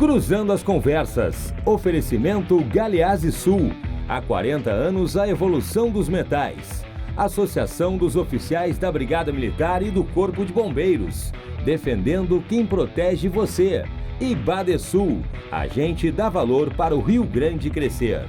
Cruzando as Conversas. Oferecimento Galeazzi Sul. Há 40 anos a evolução dos metais. Associação dos Oficiais da Brigada Militar e do Corpo de Bombeiros. Defendendo quem protege você. E Badesul. A gente dá valor para o Rio Grande crescer.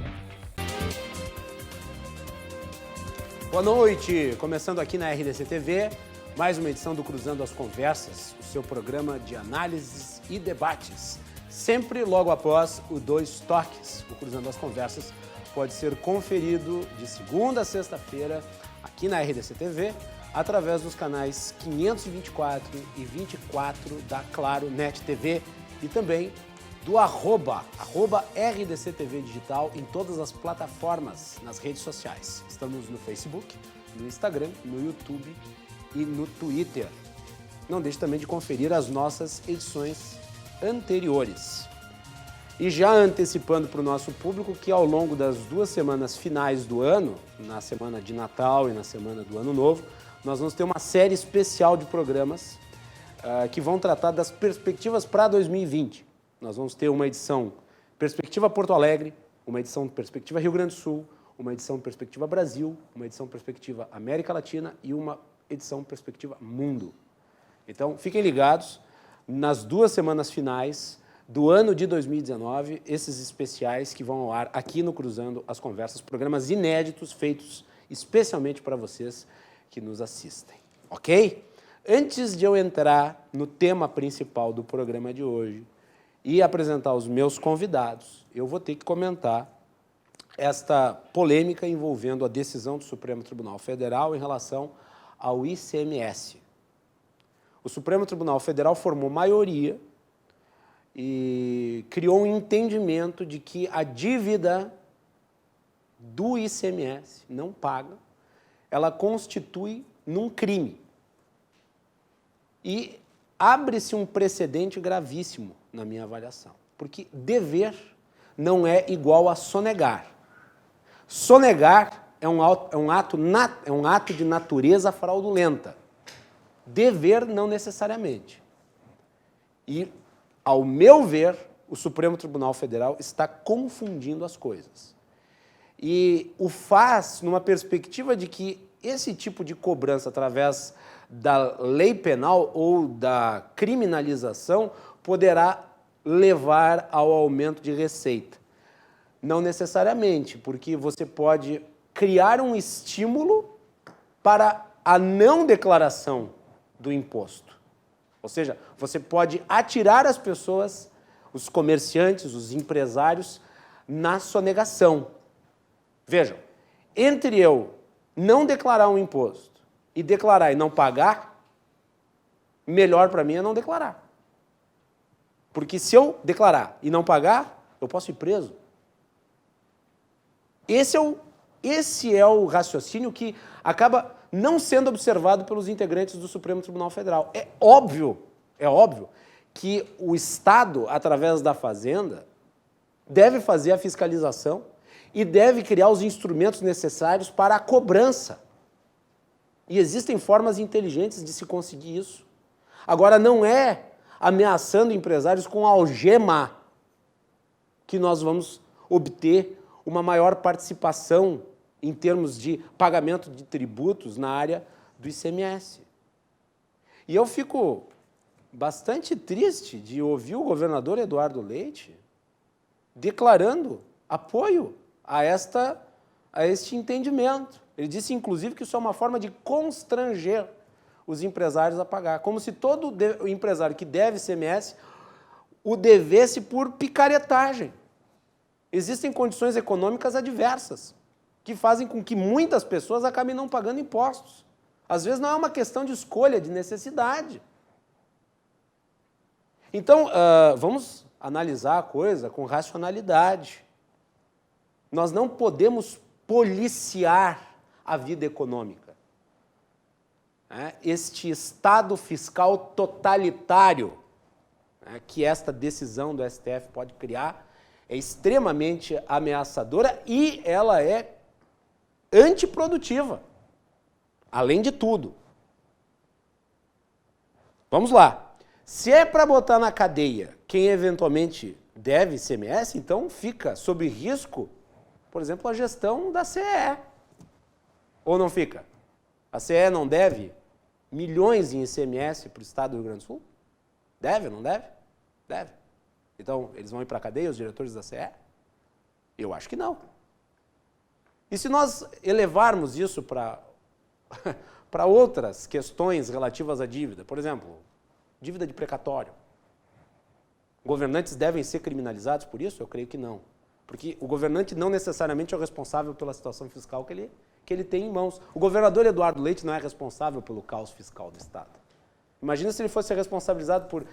Boa noite. Começando aqui na RDC TV, mais uma edição do Cruzando as Conversas, o seu programa de análises e debates. Sempre logo após o Dois Toques. O Cruzando as Conversas pode ser conferido de segunda a sexta-feira aqui na RDC TV, através dos canais 524 e 24 da Claro Net TV e também do arroba RDC TV Digital em todas as plataformas, nas redes sociais. Estamos no Facebook, no Instagram, no YouTube e no Twitter. Não deixe também de conferir as nossas edições anteriores. E já antecipando para o nosso público que ao longo das 2 semanas finais do ano, na semana de Natal e na semana do Ano Novo, nós vamos ter uma série especial de programas que vão tratar das perspectivas para 2020. Nós vamos ter uma edição Perspectiva Porto Alegre, uma edição Perspectiva Rio Grande do Sul, uma edição Perspectiva Brasil, uma edição Perspectiva América Latina e uma edição Perspectiva Mundo. Então, fiquem ligados. Nas 2 semanas finais do ano de 2019, esses especiais que vão ao ar aqui no Cruzando as Conversas, programas inéditos feitos especialmente para vocês que nos assistem, ok? Antes de eu entrar no tema principal do programa de hoje e apresentar os meus convidados, eu vou ter que comentar esta polêmica envolvendo a decisão do Supremo Tribunal Federal em relação ao ICMS. O Supremo Tribunal Federal formou maioria e criou um entendimento de que a dívida do ICMS não paga, ela constitui num crime. E abre-se um precedente gravíssimo, na minha avaliação, porque dever não é igual a sonegar. Sonegar é um ato de natureza fraudulenta. Dever, não necessariamente. E, ao meu ver, o Supremo Tribunal Federal está confundindo as coisas. E o faz numa perspectiva de que esse tipo de cobrança, através da lei penal ou da criminalização, poderá levar ao aumento de receita. Não necessariamente, porque você pode criar um estímulo para a não declaração do imposto. Ou seja, você pode atirar as pessoas, os comerciantes, os empresários, na sonegação. Vejam, entre eu não declarar um imposto e declarar e não pagar, melhor para mim é não declarar. Porque se eu declarar e não pagar, eu posso ir preso. Esse é o raciocínio que acaba não sendo observado pelos integrantes do Supremo Tribunal Federal. É óbvio que o Estado, através da Fazenda, deve fazer a fiscalização e deve criar os instrumentos necessários para a cobrança. E existem formas inteligentes de se conseguir isso. Agora, não é ameaçando empresários com algema que nós vamos obter uma maior participação em termos de pagamento de tributos na área do ICMS. E eu fico bastante triste de ouvir o governador Eduardo Leite declarando apoio a este entendimento. Ele disse, inclusive, que isso é uma forma de constranger os empresários a pagar, como se todo empresário que deve ICMS o devesse por picaretagem. Existem condições econômicas adversas que fazem com que muitas pessoas acabem não pagando impostos. Às vezes não é uma questão de escolha, de necessidade. Então, vamos analisar a coisa com racionalidade. Nós não podemos policiar a vida econômica. Este estado fiscal totalitário que esta decisão do STF pode criar é extremamente ameaçadora e ela é antiprodutiva, além de tudo. Vamos lá. Se é para botar na cadeia quem eventualmente deve ICMS, então fica sob risco, por exemplo, a gestão da CE. Ou não fica? A CE não deve milhões em ICMS para o estado do Rio Grande do Sul? Deve, não deve? Deve. Então, eles vão ir para a cadeia, os diretores da CE? Eu acho que não. E se nós elevarmos isso para outras questões relativas à dívida, por exemplo, dívida de precatório, governantes devem ser criminalizados por isso? Eu creio que não. Porque o governante não necessariamente é o responsável pela situação fiscal que ele tem em mãos. O governador Eduardo Leite não é responsável pelo caos fiscal do Estado. Imagina se ele fosse responsabilizado por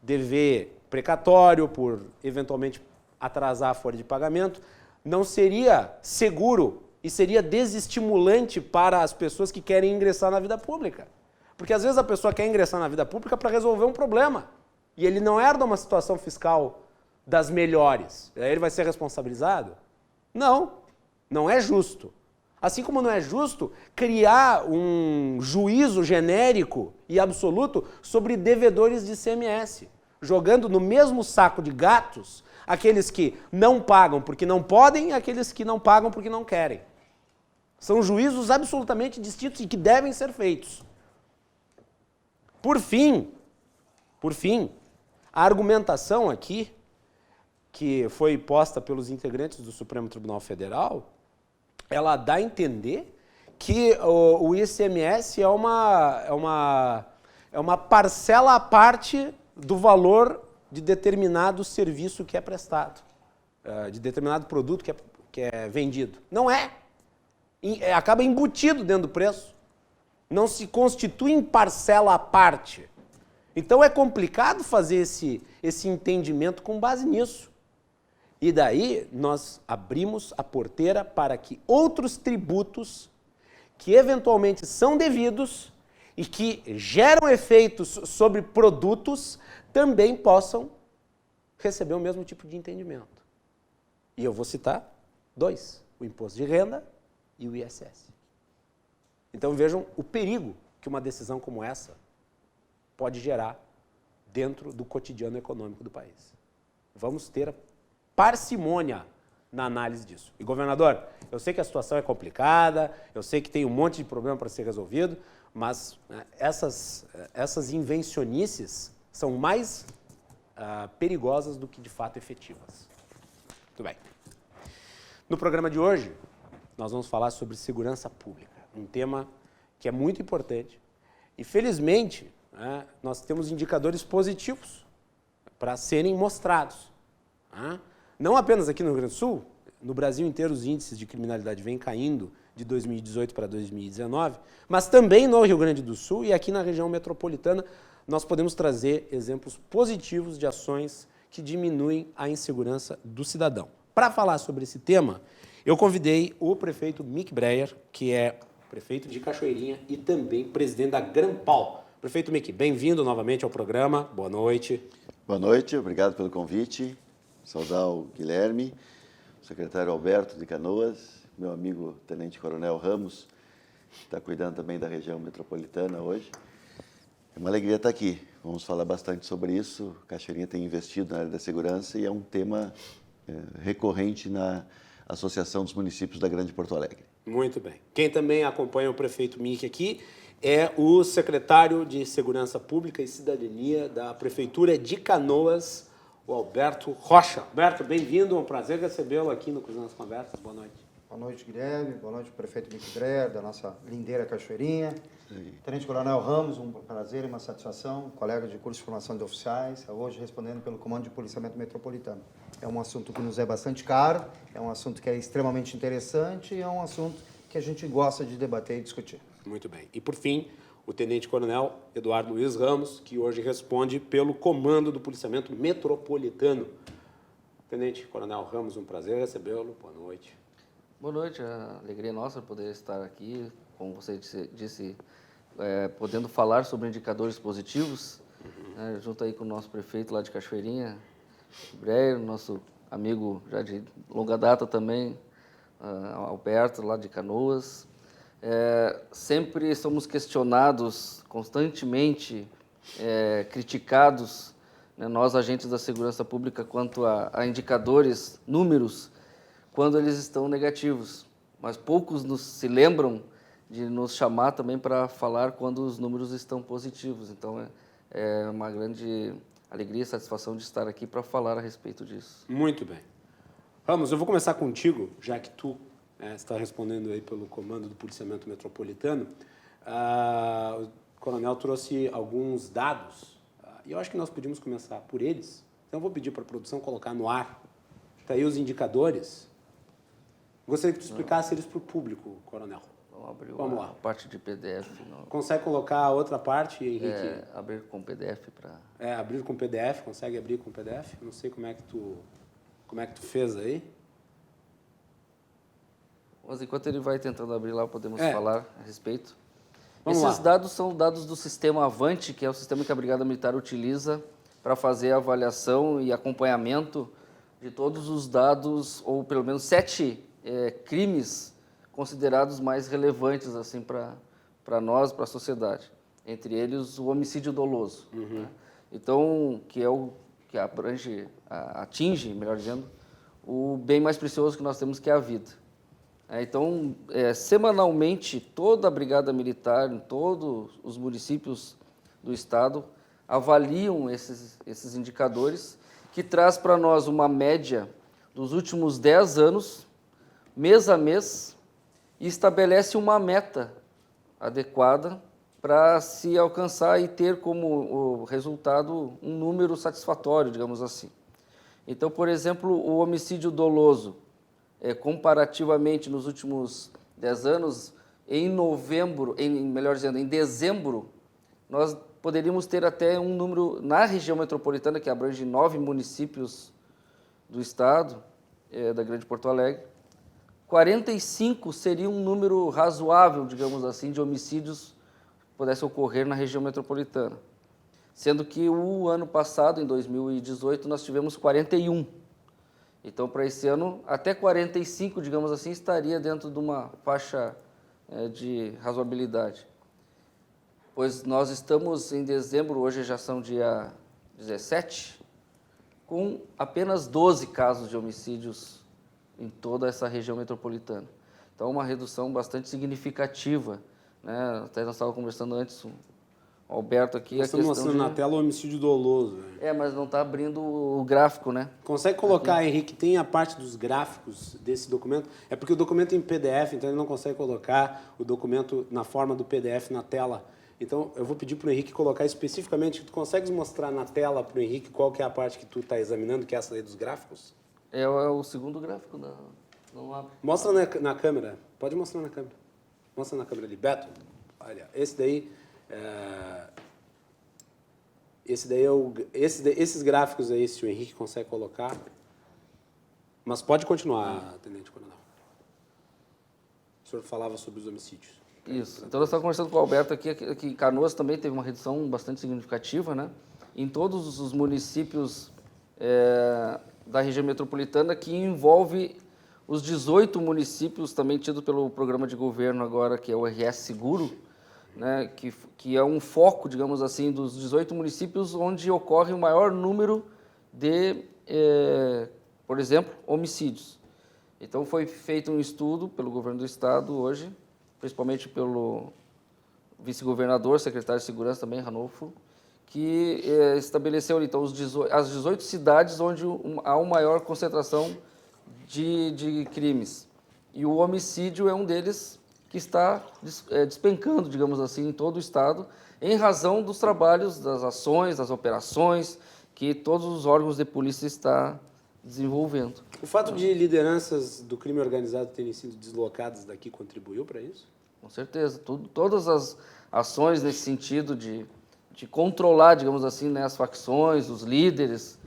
dever precatório, por eventualmente atrasar a folha de pagamento. Não seria seguro e seria desestimulante para as pessoas que querem ingressar na vida pública. Porque às vezes a pessoa quer ingressar na vida pública para resolver um problema. E ele não herda uma situação fiscal das melhores. Aí ele vai ser responsabilizado? Não, não é justo. Assim como não é justo criar um juízo genérico e absoluto sobre devedores de ICMS, jogando no mesmo saco de gatos aqueles que não pagam porque não podem e aqueles que não pagam porque não querem. São juízos absolutamente distintos e que devem ser feitos. Por fim, a argumentação aqui, que foi posta pelos integrantes do Supremo Tribunal Federal, ela dá a entender que o ICMS é uma parcela à parte do valor de determinado serviço que é prestado, de determinado produto que é vendido. Não é. Acaba embutido dentro do preço. Não se constitui em parcela à parte. Então é complicado fazer esse entendimento com base nisso. E daí nós abrimos a porteira para que outros tributos que eventualmente são devidos e que geram efeitos sobre produtos também possam receber o mesmo tipo de entendimento. E eu vou citar 2, o imposto de renda e o ISS. Então vejam o perigo que uma decisão como essa pode gerar dentro do cotidiano econômico do país. Vamos ter parcimônia na análise disso. E, governador, eu sei que a situação é complicada, eu sei que tem um monte de problema para ser resolvido, mas essas invencionices são mais perigosas do que, de fato, efetivas. Muito bem. No programa de hoje, nós vamos falar sobre segurança pública, um tema que é muito importante e, felizmente, nós temos indicadores positivos para serem mostrados. Não apenas aqui no Rio Grande do Sul, no Brasil inteiro os índices de criminalidade vêm caindo de 2018 para 2019, mas também no Rio Grande do Sul e aqui na região metropolitana nós podemos trazer exemplos positivos de ações que diminuem a insegurança do cidadão. Para falar sobre esse tema, eu convidei o prefeito Mick Breyer, que é prefeito de Cachoeirinha e também presidente da Grampal. Prefeito Mick, bem-vindo novamente ao programa. Boa noite. Boa noite, obrigado pelo convite. Saudar o Guilherme, o secretário Alberto de Canoas, meu amigo Tenente Coronel Ramos, que está cuidando também da região metropolitana hoje. É uma alegria estar aqui. Vamos falar bastante sobre isso. Cachoeirinha tem investido na área da segurança e é um tema recorrente na Associação dos Municípios da Grande Porto Alegre. Muito bem. Quem também acompanha o prefeito Mick aqui é o secretário de Segurança Pública e Cidadania da Prefeitura de Canoas, o Alberto Rocha. Alberto, bem-vindo, é um prazer recebê-lo aqui no Cruzando as Conversas. Boa noite. Boa noite, Guilherme. Boa noite, prefeito Mick Breyer, da nossa lindeira Cachoeirinha. Tenente Coronel Ramos, um prazer e uma satisfação, colega de curso de formação de oficiais, hoje respondendo pelo Comando de Policiamento Metropolitano. É um assunto que nos é bastante caro, é um assunto que é extremamente interessante e é um assunto que a gente gosta de debater e discutir. Muito bem. E, por fim, o Tenente Coronel Eduardo Luiz Ramos, que hoje responde pelo Comando do Policiamento Metropolitano. Tenente Coronel Ramos, um prazer recebê-lo. Boa noite. Boa noite, a alegria nossa poder estar aqui, como você disse, podendo falar sobre indicadores positivos, junto aí com o nosso prefeito lá de Cachoeirinha, Breyer, nosso amigo já de longa data também, Alberto, lá de Canoas. Sempre somos questionados, constantemente criticados né, nós, agentes da segurança pública, quanto a indicadores, números, quando eles estão negativos. Mas poucos se lembram de nos chamar também para falar quando os números estão positivos. Então, é uma grande alegria e satisfação de estar aqui para falar a respeito disso. Muito bem. Ramos, eu vou começar contigo, já que tu está respondendo aí pelo comando do Policiamento Metropolitano. O coronel trouxe alguns dados, e eu acho que nós podíamos começar por eles. Então, eu vou pedir para a produção colocar no ar. Está aí os indicadores. Gostaria que tu explicasse eles para o público, coronel. Vamos lá. A parte de PDF. Consegue colocar a outra parte, Henrique? Abrir com PDF para... abrir com PDF, consegue abrir com PDF? Eu não sei como é que tu fez aí. Mas enquanto ele vai tentando abrir lá, podemos falar a respeito. Esses dados são dados do sistema Avante, que é o sistema que a Brigada Militar utiliza para fazer a avaliação e acompanhamento de todos os dados, ou pelo menos 7 crimes considerados mais relevantes assim para nós, para a sociedade. Entre eles, o homicídio doloso. Né? Então, que é o que atinge, melhor dizendo, o bem mais precioso que nós temos, que é a vida. Então, semanalmente, toda a Brigada Militar, em todos os municípios do Estado, avaliam esses indicadores, que traz para nós uma média dos últimos 10 anos, mês a mês, e estabelece uma meta adequada para se alcançar e ter como resultado um número satisfatório, digamos assim. Então, por exemplo, o homicídio doloso, comparativamente nos últimos 10 anos, em dezembro, nós poderíamos ter até um número, na região metropolitana, que abrange 9 municípios do estado, da Grande Porto Alegre, 45 seria um número razoável, digamos assim, de homicídios que pudessem ocorrer na região metropolitana. Sendo que o ano passado, em 2018, nós tivemos 41. Então, para esse ano, até 45, digamos assim, estaria dentro de uma faixa de razoabilidade. Pois nós estamos em dezembro, hoje já são dia 17, com apenas 12 casos de homicídios em toda essa região metropolitana. Então, uma redução bastante significativa, né? Até nós estávamos conversando antes, o Alberto aqui... Nós estamos mostrando na tela o homicídio doloso. Mas não está abrindo o gráfico, né? Consegue colocar, aqui. Henrique, tem a parte dos gráficos desse documento? É porque o documento é em PDF, então ele não consegue colocar o documento na forma do PDF na tela. Então, eu vou pedir para o Henrique colocar especificamente. Tu consegues mostrar na tela para o Henrique qual que é a parte que tu está examinando, que é essa aí dos gráficos? É o segundo gráfico, não abre. Mostra na câmera, pode mostrar na câmera. Mostra na câmera ali. Beto, olha, esse daí esses gráficos aí, se o Henrique consegue colocar. Mas pode continuar, Tenente Coronel. O senhor falava sobre os homicídios. Isso. Então, nós estávamos conversando com o Alberto aqui, que Canoas também teve uma redução bastante significativa, né? Em todos os municípios da região metropolitana, que envolve os 18 municípios, também tidos pelo programa de governo agora, que é o RS Seguro, né? Que é um foco, digamos assim, dos 18 municípios onde ocorre o maior número de, por exemplo, homicídios. Então, foi feito um estudo pelo governo do estado hoje, principalmente pelo vice-governador, secretário de Segurança também, Ranolfo, que estabeleceu então as 18 cidades onde há uma maior concentração de crimes. E o homicídio é um deles que está despencando, digamos assim, em todo o estado, em razão dos trabalhos, das ações, das operações que todos os órgãos de polícia estão desenvolvendo. O fato de lideranças do crime organizado terem sido deslocadas daqui contribuiu para isso? Com certeza. Todas as ações nesse sentido de controlar, digamos assim, né, as facções, os líderes,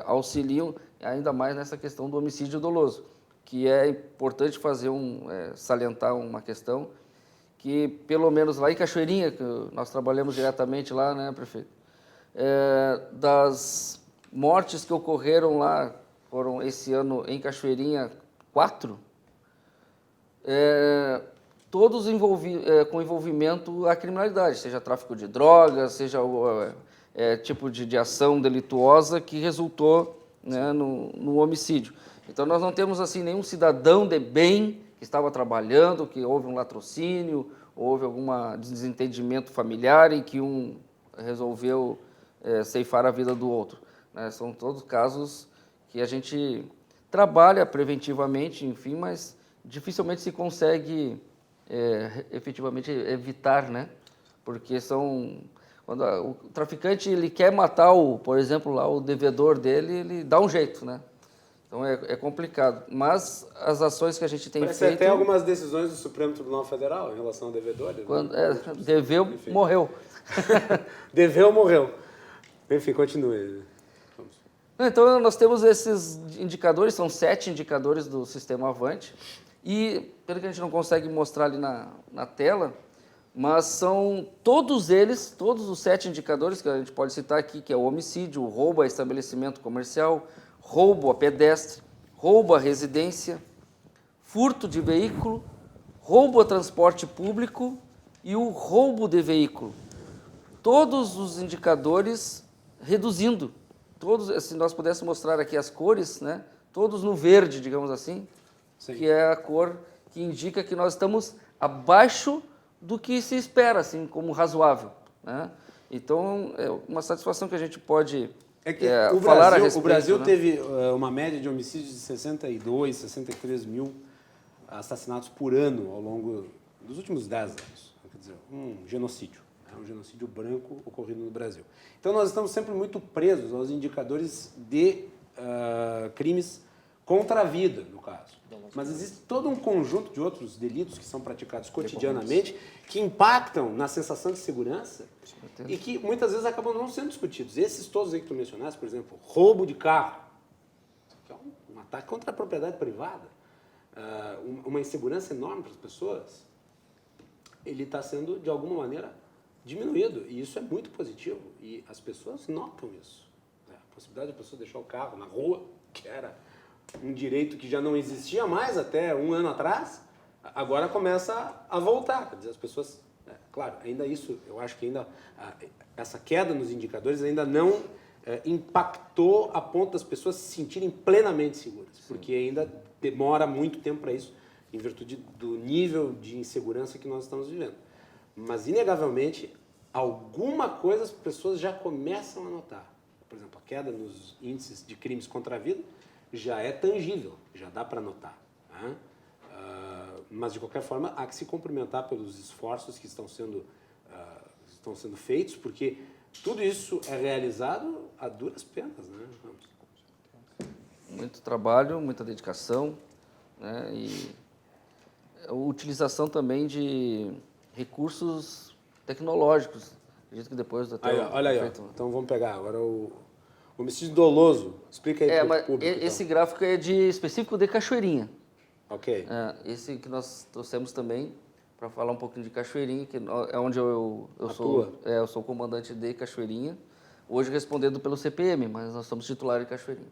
auxiliam ainda mais nessa questão do homicídio doloso, que é importante salientar uma questão que, pelo menos lá em Cachoeirinha, que nós trabalhamos diretamente lá, né, prefeito, das mortes que ocorreram lá, foram esse ano em Cachoeirinha 4, todos com envolvimento à criminalidade, seja tráfico de drogas, seja tipo de ação delituosa que resultou, né, no homicídio. Então, nós não temos assim nenhum cidadão de bem que estava trabalhando, que houve um latrocínio, houve algum desentendimento familiar e que um resolveu ceifar a vida do outro, né? São todos casos que a gente trabalha preventivamente, enfim, mas dificilmente se consegue efetivamente evitar, né? Porque quando o traficante ele quer matar por exemplo, lá o devedor dele, ele dá um jeito, né? Então é complicado. Mas as ações que a gente tem Parece feito... até algumas decisões do Supremo Tribunal Federal em relação a devedores. Quando, né? deveu, Enfim. morreu. Deveu, morreu. Enfim, continue. Vamos. Então, nós temos esses indicadores, são 7 indicadores do Sistema Avante, e, pelo que a gente não consegue mostrar ali na tela, mas são todos eles, todos os 7 indicadores que a gente pode citar aqui, que é o homicídio, o roubo a estabelecimento comercial, roubo a pedestre, roubo à residência, furto de veículo, roubo a transporte público e o roubo de veículo. Todos os indicadores reduzindo, todos, se nós pudéssemos mostrar aqui as cores, né, todos no verde, digamos assim, Sim. que é a cor que indica que nós estamos abaixo do que se espera, assim, como razoável, né? Então, é uma satisfação que a gente pode falar a respeito. O Brasil, né? teve uma média de homicídios de 62, 63 mil assassinatos por ano ao longo dos últimos 10 anos. Quer dizer, um genocídio. Um genocídio branco ocorrido no Brasil. Então, nós estamos sempre muito presos aos indicadores de crimes contra a vida, no caso. Mas existe todo um conjunto de outros delitos que são praticados cotidianamente que impactam na sensação de segurança e que muitas vezes acabam não sendo discutidos. Esses todos aí que tu mencionaste, por exemplo, roubo de carro, que é um ataque contra a propriedade privada, uma insegurança enorme para as pessoas, ele está sendo, de alguma maneira, diminuído. E isso é muito positivo. E as pessoas notam isso. A possibilidade de a pessoa deixar o carro na rua, que era um direito que já não existia mais até um ano atrás, agora começa a voltar. Quer dizer, as pessoas... claro, ainda isso, eu acho que ainda essa queda nos indicadores ainda não impactou a ponto das pessoas se sentirem plenamente seguras. Porque ainda demora muito tempo para isso, em virtude do nível de insegurança que nós estamos vivendo. Mas, inegavelmente, alguma coisa as pessoas já começam a notar. Por exemplo, a queda nos índices de crimes contra a vida já é tangível, já dá para notar. Né? Mas, de qualquer forma, há que se cumprimentar pelos esforços que estão sendo feitos, porque tudo isso é realizado a duras penas. Né? Muito trabalho, muita dedicação, né? E a utilização também de recursos tecnológicos. Acredito que depois do Olha aí, ó. Então vamos pegar agora o homicídio doloso. Explica aí para o público. Esse gráfico é específico de Cachoeirinha. Ok. Esse que nós trouxemos também para falar um pouquinho de Cachoeirinha, que é onde eu sou comandante de Cachoeirinha, hoje respondendo pelo CPM, mas nós somos titulares de Cachoeirinha.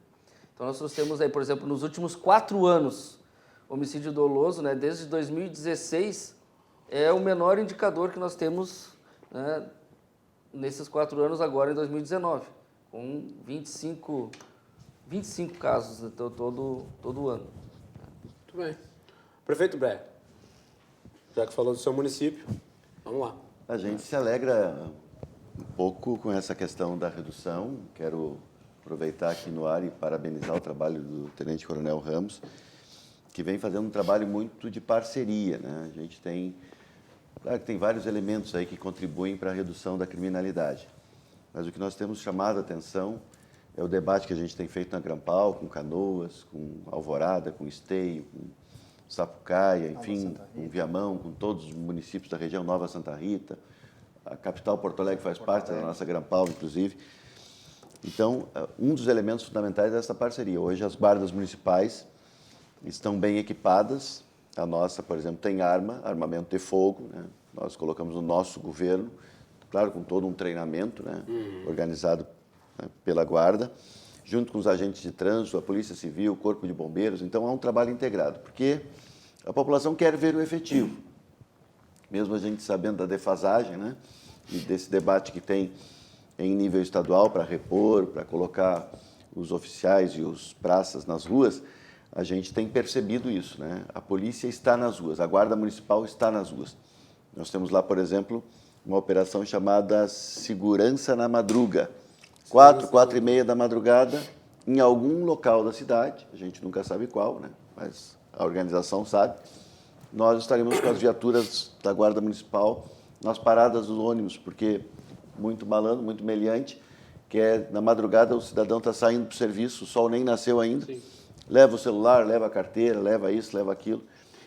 Então nós trouxemos aí, por exemplo, nos últimos 4 anos, homicídio doloso, né, desde 2016, é o menor indicador que nós temos, né, nesses 4 anos agora em 2019, com 25 casos, então, todo ano. Muito bem. Prefeito Bré, já que falou do seu município, vamos lá. A gente se alegra um pouco com essa questão da redução. Quero aproveitar aqui no ar e parabenizar o trabalho do Tenente Coronel Ramos, que vem fazendo um trabalho muito de parceria, né? A gente tem, claro que tem vários elementos aí que contribuem para a redução da criminalidade, mas o que nós temos chamado a atenção é o debate que a gente tem feito na Grampal, com Canoas, com Alvorada, com Esteio, com Sapucaia, enfim, com Viamão, com todos os municípios da região, Nova Santa Rita, a capital Porto Alegre faz parte da nossa Grampal, inclusive. Então, um dos elementos fundamentais é essa parceria. Hoje as guardas municipais estão bem equipadas. A nossa, por exemplo, tem armamento de fogo, né? Nós colocamos no nosso governo, claro, com todo um treinamento, né? Organizado, né, pela Guarda, junto com os agentes de trânsito, a Polícia Civil, o Corpo de Bombeiros. Então, há um trabalho integrado, porque a população quer ver o efetivo. Mesmo a gente sabendo da defasagem, né? E desse debate que tem em nível estadual para repor, para colocar os oficiais e os praças nas ruas, a gente tem percebido isso, né? A polícia está nas ruas, a Guarda Municipal está nas ruas. Nós temos lá, por exemplo, uma operação chamada Segurança na Madruga. 4h30 da madrugada, em algum local da cidade, a gente nunca sabe qual, né? Mas a organização sabe, nós estaremos com as viaturas da Guarda Municipal nas paradas dos ônibus, porque muito malandro, muito meliante, que é na madrugada o cidadão está saindo para o serviço, o sol nem nasceu ainda, sim, leva o celular, leva a carteira, leva isso, leva aquilo.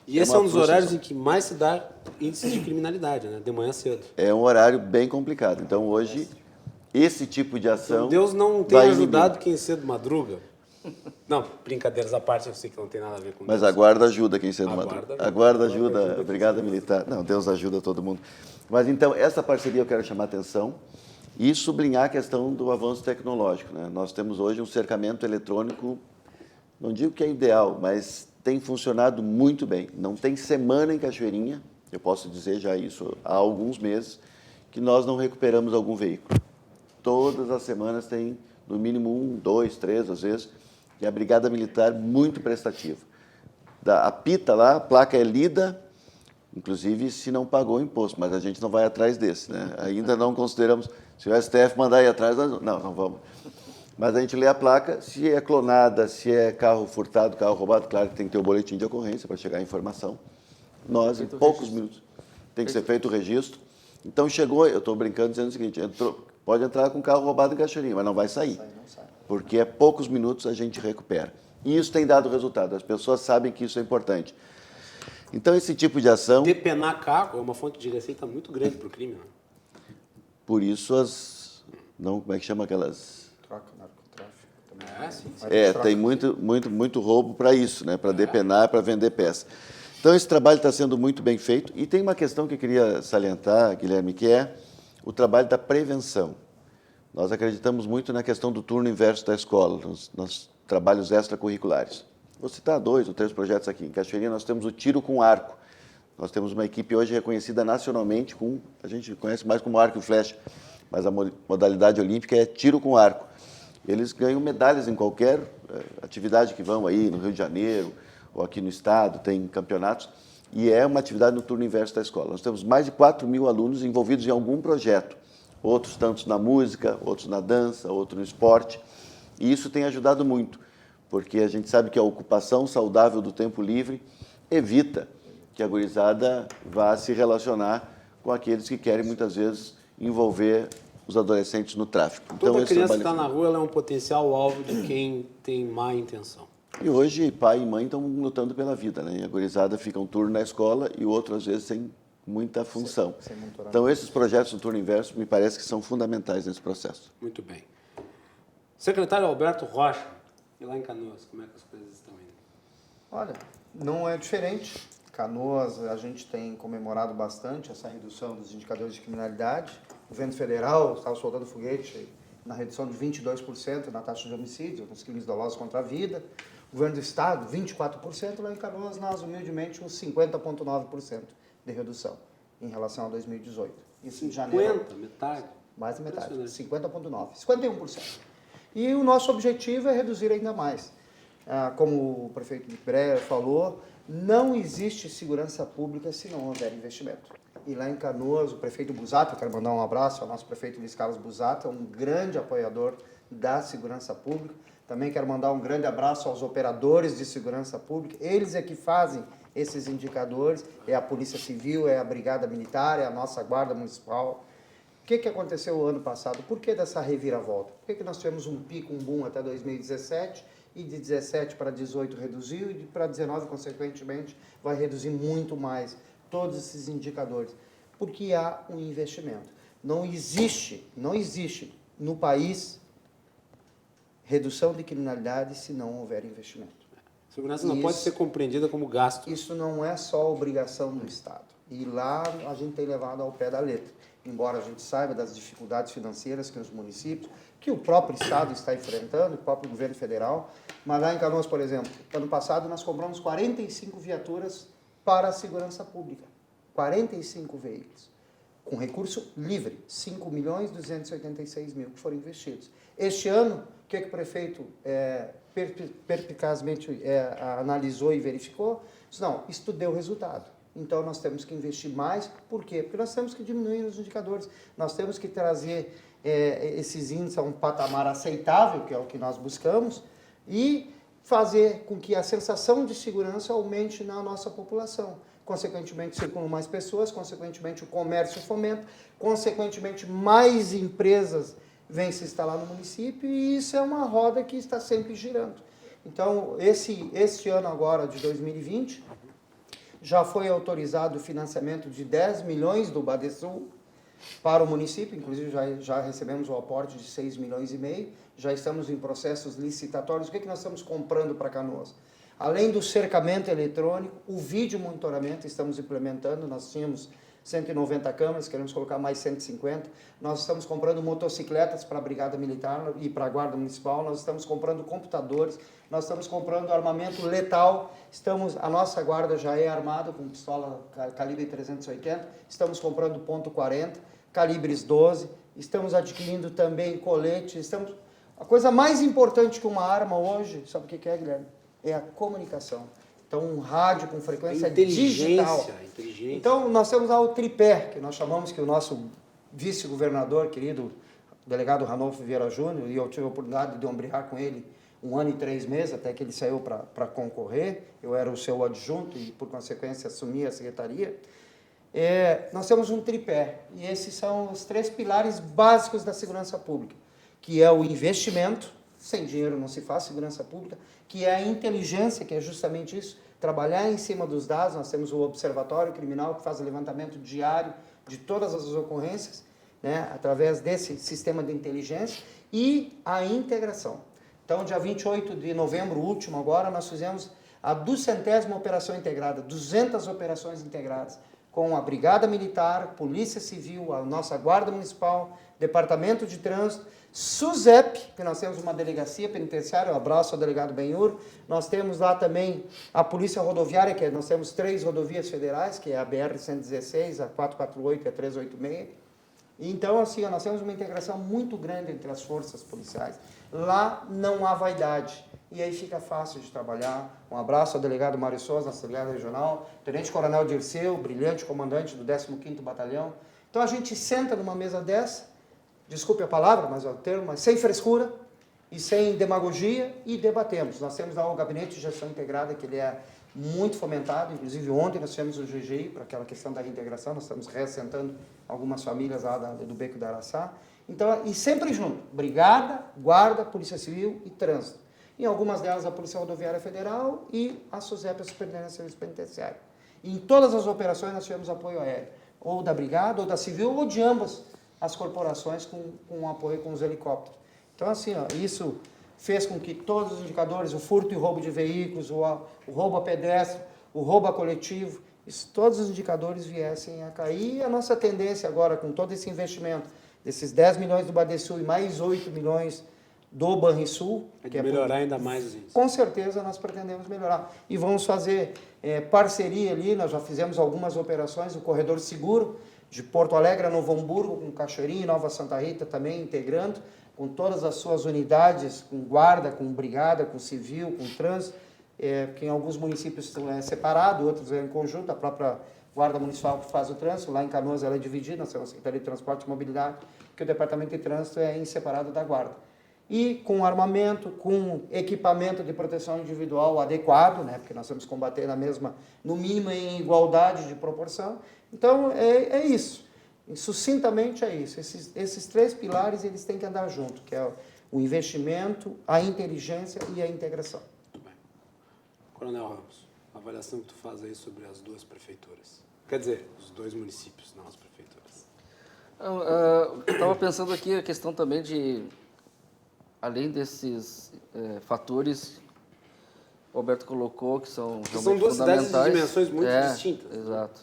E esse é um dos horários em que mais se dá índice de criminalidade, né? De manhã cedo. É um horário bem complicado. Então, hoje, esse tipo de ação... Então, Deus não tem ajudado quem cedo madruga? Não, brincadeiras à parte, eu sei que não tem nada a ver com Mas Deus. a guarda ajuda quem cedo madruga. A guarda ajuda, a brigada militar. Não, Deus ajuda todo mundo. Mas, então, essa parceria eu quero chamar a atenção e sublinhar a questão do avanço tecnológico, né? Nós temos hoje um cercamento eletrônico, não digo que é ideal, mas tem funcionado muito bem. Não tem semana em Cachoeirinha, eu posso dizer já isso há alguns meses, que nós não recuperamos algum veículo. Todas as semanas tem, no mínimo, 1, 2, 3, às vezes, e a Brigada Militar muito prestativa. Apita lá, a placa é lida, inclusive se não pagou o imposto, mas a gente não vai atrás desse, né? Ainda não consideramos, se o STF mandar ir atrás, não vamos. Mas a gente lê a placa, se é clonada, se é carro furtado, carro roubado, claro que tem que ter o boletim de ocorrência para chegar a informação. Nós, em poucos minutos, tem que ser feito o registro. Então chegou, eu estou brincando dizendo o seguinte, pode entrar com carro roubado em Cachoeirinha, mas não vai sair. Porque é poucos minutos a gente recupera. E isso tem dado resultado, as pessoas sabem que isso é importante. Então esse tipo de ação... Depenar carro é uma fonte de receita muito grande para o crime, né? Por isso como é que chama aquelas... Sim. Tem muito roubo para isso, né? Para depenar, para vender peça. Então, esse trabalho está sendo muito bem feito. E tem uma questão que eu queria salientar, Guilherme, que é o trabalho da prevenção. Nós acreditamos muito na questão do turno inverso da escola, nos trabalhos extracurriculares. Vou citar 2 ou 3 projetos aqui. Em Cachoeirinha, nós temos o tiro com arco. Nós temos uma equipe hoje reconhecida nacionalmente, a gente conhece mais como arco e flecha, mas a modalidade olímpica é tiro com arco. Eles ganham medalhas em qualquer atividade que vão aí, no Rio de Janeiro, ou aqui no estado, tem campeonatos, e é uma atividade no turno inverso da escola. Nós temos mais de 4.000 alunos envolvidos em algum projeto, outros tantos na música, outros na dança, outros no esporte, e isso tem ajudado muito, porque a gente sabe que a ocupação saudável do tempo livre evita que a gurizada vá se relacionar com aqueles que querem, muitas vezes, envolver os adolescentes no tráfico. Então, toda criança que está na rua ela é um potencial alvo de quem tem má intenção. E hoje, pai e mãe estão lutando pela vida, né? E a gurizada fica um turno na escola e o outro, às vezes, sem muita função. Então, esses projetos do turno inverso me parece que são fundamentais nesse processo. Muito bem. Secretário Alberto Rocha, e lá em Canoas, como é que as coisas estão indo? Olha, não é diferente. Canoas, a gente tem comemorado bastante essa redução dos indicadores de criminalidade. O governo federal estava soltando foguete na redução de 22% na taxa de homicídio, nos crimes dolosos contra a vida. O governo do estado, 24%. Lá em Canoas, nós, humildemente, uns 50,9% de redução em relação a 2018. Isso em janeiro. 50%, metade? Mais da metade, 50,9%, 51%. E o nosso objetivo é reduzir ainda mais. Como o prefeito Mick Breyer falou, não existe segurança pública se não houver investimento. E lá em Canoas, o prefeito Busato, eu quero mandar um abraço ao nosso prefeito Luiz Carlos Busato, é um grande apoiador da segurança pública. Também quero mandar um grande abraço aos operadores de segurança pública. Eles é que fazem esses indicadores, é a Polícia Civil, é a Brigada Militar, é a nossa Guarda Municipal. O que aconteceu o ano passado? Por que dessa reviravolta? Por que nós tivemos um pico, um boom até 2017 e de 17 para 18 reduziu e para 19, consequentemente, vai reduzir muito mais todos esses indicadores? Porque há um investimento. Não existe no país redução de criminalidade se não houver investimento. Segurança não pode ser compreendida como gasto. Isso não é só obrigação do Estado. E lá a gente tem levado ao pé da letra. Embora a gente saiba das dificuldades financeiras que os municípios, que o próprio Estado está enfrentando, o próprio governo federal, mas lá em Canoas, por exemplo, ano passado nós compramos 45 viaturas para a segurança pública, 45 veículos. com recurso livre, 5.286.000 que foram investidos. Este ano, o que o prefeito perspicazmente analisou e verificou? Disse, não, isso deu resultado. Então, nós temos que investir mais. Por quê? Porque nós temos que diminuir os indicadores. Nós temos que trazer esses índices a um patamar aceitável, que é o que nós buscamos, e fazer com que a sensação de segurança aumente na nossa população. Consequentemente, circulam mais pessoas, consequentemente, o comércio fomenta, consequentemente, mais empresas vêm se instalar no município, e isso é uma roda que está sempre girando. Então, este ano agora, de 2020, já foi autorizado o financiamento de 10 milhões do Badesul para o município, inclusive já recebemos o aporte de 6,5 milhões, já estamos em processos licitatórios. O que nós estamos comprando para Canoas? Além do cercamento eletrônico, o vídeo monitoramento estamos implementando, nós tínhamos 190 câmeras, queremos colocar mais 150. Nós estamos comprando motocicletas para a Brigada Militar e para a Guarda Municipal, nós estamos comprando computadores, nós estamos comprando armamento letal, a nossa guarda já é armada com pistola calibre 380, estamos comprando .40, calibres 12, estamos adquirindo também coletes, A coisa mais importante que uma arma hoje, sabe o que é, Guilherme? É a comunicação. Então, um rádio com frequência digital. Inteligência. Então, nós temos lá o tripé, que nós chamamos, que o nosso vice-governador, querido delegado Ranolfo Vieira Júnior, e eu tive a oportunidade de ombrear com ele 1 ano e 3 meses, até que ele saiu para concorrer. Eu era o seu adjunto e, por consequência, assumi a secretaria. Nós temos um tripé, e esses são os 3 pilares básicos da segurança pública, que é o investimento. Sem dinheiro não se faz segurança pública, que é a inteligência, que é justamente isso, trabalhar em cima dos dados. Nós temos o Observatório Criminal, que faz o levantamento diário de todas as ocorrências, né, através desse sistema de inteligência, e a integração. Então, dia 28 de novembro último, agora, nós fizemos a 200ª operação integrada, 200 operações integradas, com a Brigada Militar, Polícia Civil, a nossa Guarda Municipal, Departamento de Trânsito, SUSEP, que nós temos uma delegacia penitenciária, um abraço ao delegado Benhur. Nós temos lá também a Polícia Rodoviária, que nós temos 3 rodovias federais, que é a BR-116, a 448 e a 386. Então, assim, nós temos uma integração muito grande entre as forças policiais. Lá não há vaidade, e aí fica fácil de trabalhar. Um abraço ao delegado Mário Souza, nosso delegado regional, Tenente Coronel Dirceu, brilhante comandante do 15º Batalhão. Então, a gente senta numa mesa dessa, desculpe a palavra, mas é o termo, mas sem frescura e sem demagogia, e debatemos. Nós temos lá o Gabinete de Gestão Integrada, que ele é muito fomentado. Inclusive, ontem nós tivemos o GGI para aquela questão da reintegração, nós estamos reassentando algumas famílias lá do Beco do Araçá. Então, e sempre junto, Brigada, Guarda, Polícia Civil e Trânsito. Em algumas delas, a Polícia Rodoviária Federal e a SUSEP, a Superintendência de Serviço Penitenciário. E em todas as operações nós tivemos apoio aéreo, ou da Brigada, ou da Civil, ou de ambas as corporações com apoio com os helicópteros. Então, assim, isso fez com que todos os indicadores, o furto e roubo de veículos, o roubo a pedestre, o roubo a coletivo, todos os indicadores viessem a cair. E a nossa tendência agora, com todo esse investimento, desses 10 milhões do Badesul e mais 8 milhões do Banrisul, que é melhorar ainda mais os índices. Com certeza nós pretendemos melhorar. E vamos fazer parceria ali, nós já fizemos algumas operações, o Corredor Seguro, de Porto Alegre a Novo Hamburgo, com Cachoeirinha e Nova Santa Rita também integrando, com todas as suas unidades, com guarda, com brigada, com civil, com trânsito, que em alguns municípios é separado, outros é em conjunto, a própria Guarda Municipal que faz o trânsito, lá em Canoas ela é dividida, nós temos a Secretaria de Transporte e Mobilidade, que o Departamento de Trânsito é em separado da Guarda. E com armamento, com equipamento de proteção individual adequado, né, porque nós temos que combater no mínimo em igualdade de proporção. Então, é isso. Sucintamente é isso. Esses 3 pilares, eles têm que andar junto, que é o investimento, a inteligência e a integração. Muito bem. Coronel Ramos, a avaliação que tu faz aí sobre as 2 prefeituras. Quer dizer, os 2 municípios, não as prefeituras. Eu estava pensando aqui a questão também de, além desses fatores o Alberto colocou, que são realmente são 2 cidades de fundamentais. dimensões muito distintas. Exato.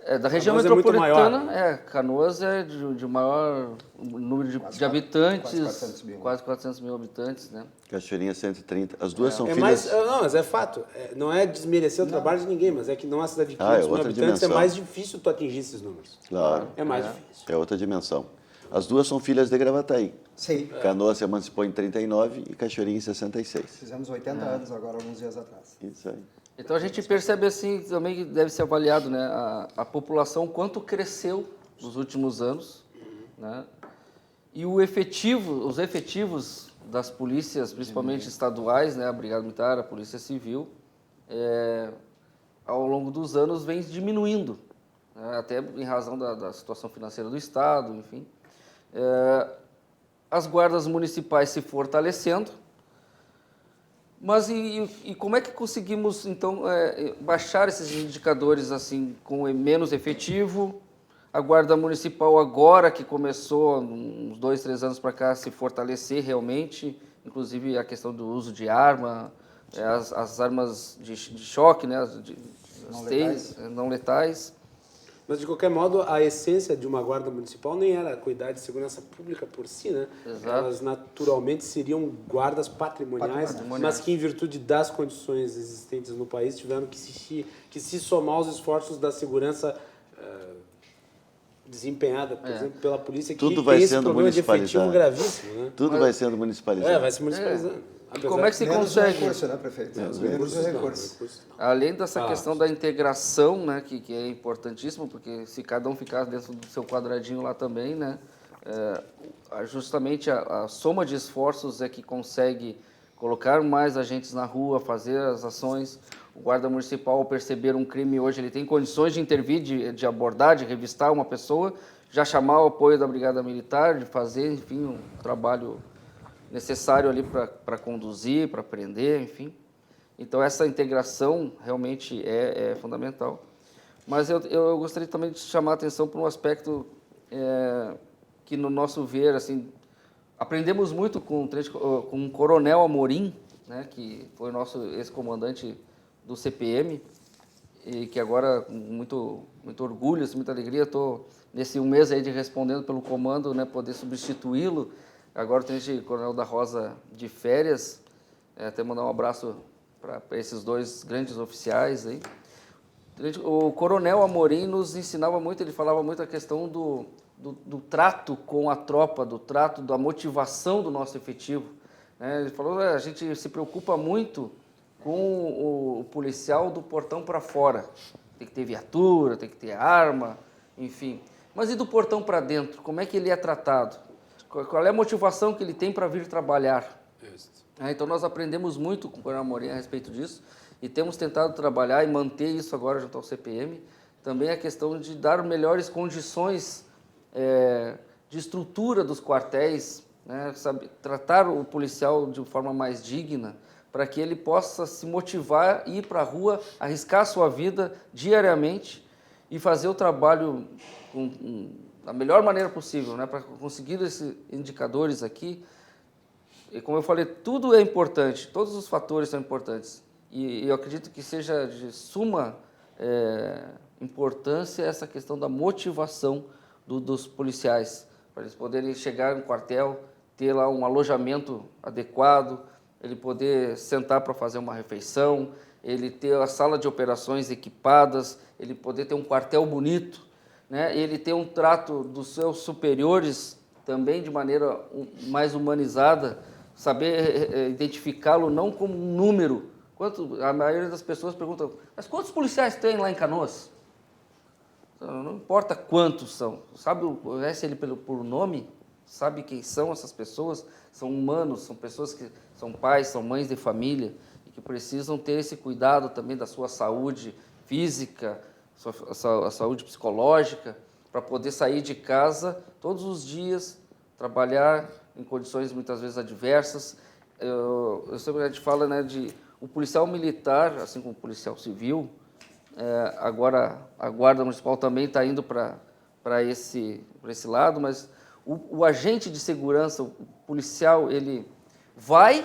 Da região Canoas é muito metropolitana, maior, né? Canoas é de maior número de habitantes, quase 400 mil. habitantes, né? Cachoeirinha 130. As duas são É filhas... não, mas é fato. Não é desmerecer o trabalho de ninguém, mas é que numa cidade de Ah, é 500 mil outra habitantes dimensão. é mais difícil tu atingir esses números. Claro. É mais difícil. É outra dimensão. As duas são filhas de Gravataí. Sim. Canoas se emancipou em 39 e Cachoeirinha em 66. Fizemos 80 anos agora, alguns dias atrás. Isso aí. Então a gente percebe assim também que deve ser avaliado, né, a população quanto cresceu nos últimos anos, né? E os efetivos das polícias, principalmente estaduais, né, a Brigada Militar, a Polícia Civil, ao longo dos anos vem diminuindo, né, até em razão da situação financeira do Estado, enfim. As guardas municipais se fortalecendo. Mas e como é que conseguimos, então, baixar esses indicadores assim com menos efetivo? A Guarda Municipal agora que começou, uns 2, 3 anos para cá, se fortalecer realmente, inclusive a questão do uso de arma, as armas de choque, né, as não letais. Mas, de qualquer modo, a essência de uma guarda municipal nem era cuidar de segurança pública por si, né? Exato. Elas, naturalmente, seriam guardas patrimoniais, mas que, em virtude das condições existentes no país, tiveram que se somar aos esforços da segurança desempenhada, por exemplo, pela polícia, que Tudo vai tem esse sendo problema de efetivo municipalizado. gravíssimo, né? Tudo vai sendo municipalizado. Vai se municipalizando. E como é que se Menos consegue? recurso, né, prefeito? Menos recurso. Além dessa questão da integração, né, que é importantíssimo, porque se cada um ficar dentro do seu quadradinho lá também, né, justamente a soma de esforços é que consegue colocar mais agentes na rua, fazer as ações. O guarda municipal, ao perceber um crime hoje, ele tem condições de intervir, de abordar, de revistar uma pessoa, já chamar o apoio da Brigada Militar, de fazer, enfim, um trabalho necessário ali para conduzir, para prender, enfim. Então, essa integração realmente é fundamental. Mas eu gostaria também de chamar a atenção para um aspecto que, no nosso ver, assim, aprendemos muito com o Coronel Amorim, né, que foi o nosso ex-comandante do CPM, e que agora, com muito orgulho, assim, muita alegria, estou nesse um mês aí de respondendo pelo comando, né, poder substituí-lo. Agora o Tenente Coronel da Rosa de férias, até mandar um abraço para esses dois grandes oficiais aí. O Coronel Amorim nos ensinava muito, ele falava muito a questão do trato com a tropa, do trato, da motivação do nosso efetivo. Ele falou, a gente se preocupa muito com o policial do portão para fora. Tem que ter viatura, tem que ter arma, enfim. Mas e do portão para dentro? Como é que ele é tratado? Qual é a motivação que ele tem para vir trabalhar? Então, nós aprendemos muito com o Coronel Amorim a respeito disso e temos tentado trabalhar e manter isso agora junto ao CPM. Também a questão de dar melhores condições de estrutura dos quartéis, né? Tratar o policial de forma mais digna, para que ele possa se motivar, ir para a rua, arriscar a sua vida diariamente e fazer o trabalho da melhor maneira possível, né, para conseguir esses indicadores aqui. E como eu falei, tudo é importante, todos os fatores são importantes. E eu acredito que seja de suma importância essa questão da motivação dos policiais, para eles poderem chegar no quartel, ter lá um alojamento adequado, ele poder sentar para fazer uma refeição, ele ter a sala de operações equipadas, ele poder ter um quartel bonito, né? Ele ter um trato dos seus superiores também de maneira mais humanizada, saber identificá-lo não como um número. A maioria das pessoas pergunta, mas quantos policiais tem lá em Canoas? Não importa quantos são, conhece ele por nome, sabe quem são essas pessoas, são humanos, são pessoas que são pais, são mães de família e que precisam ter esse cuidado também da sua saúde física, a saúde psicológica, para poder sair de casa todos os dias, trabalhar em condições muitas vezes adversas. Eu sempre a gente fala, né, o policial militar, assim como o policial civil, agora a Guarda Municipal também está indo para esse lado, mas o agente de segurança, o policial, ele vai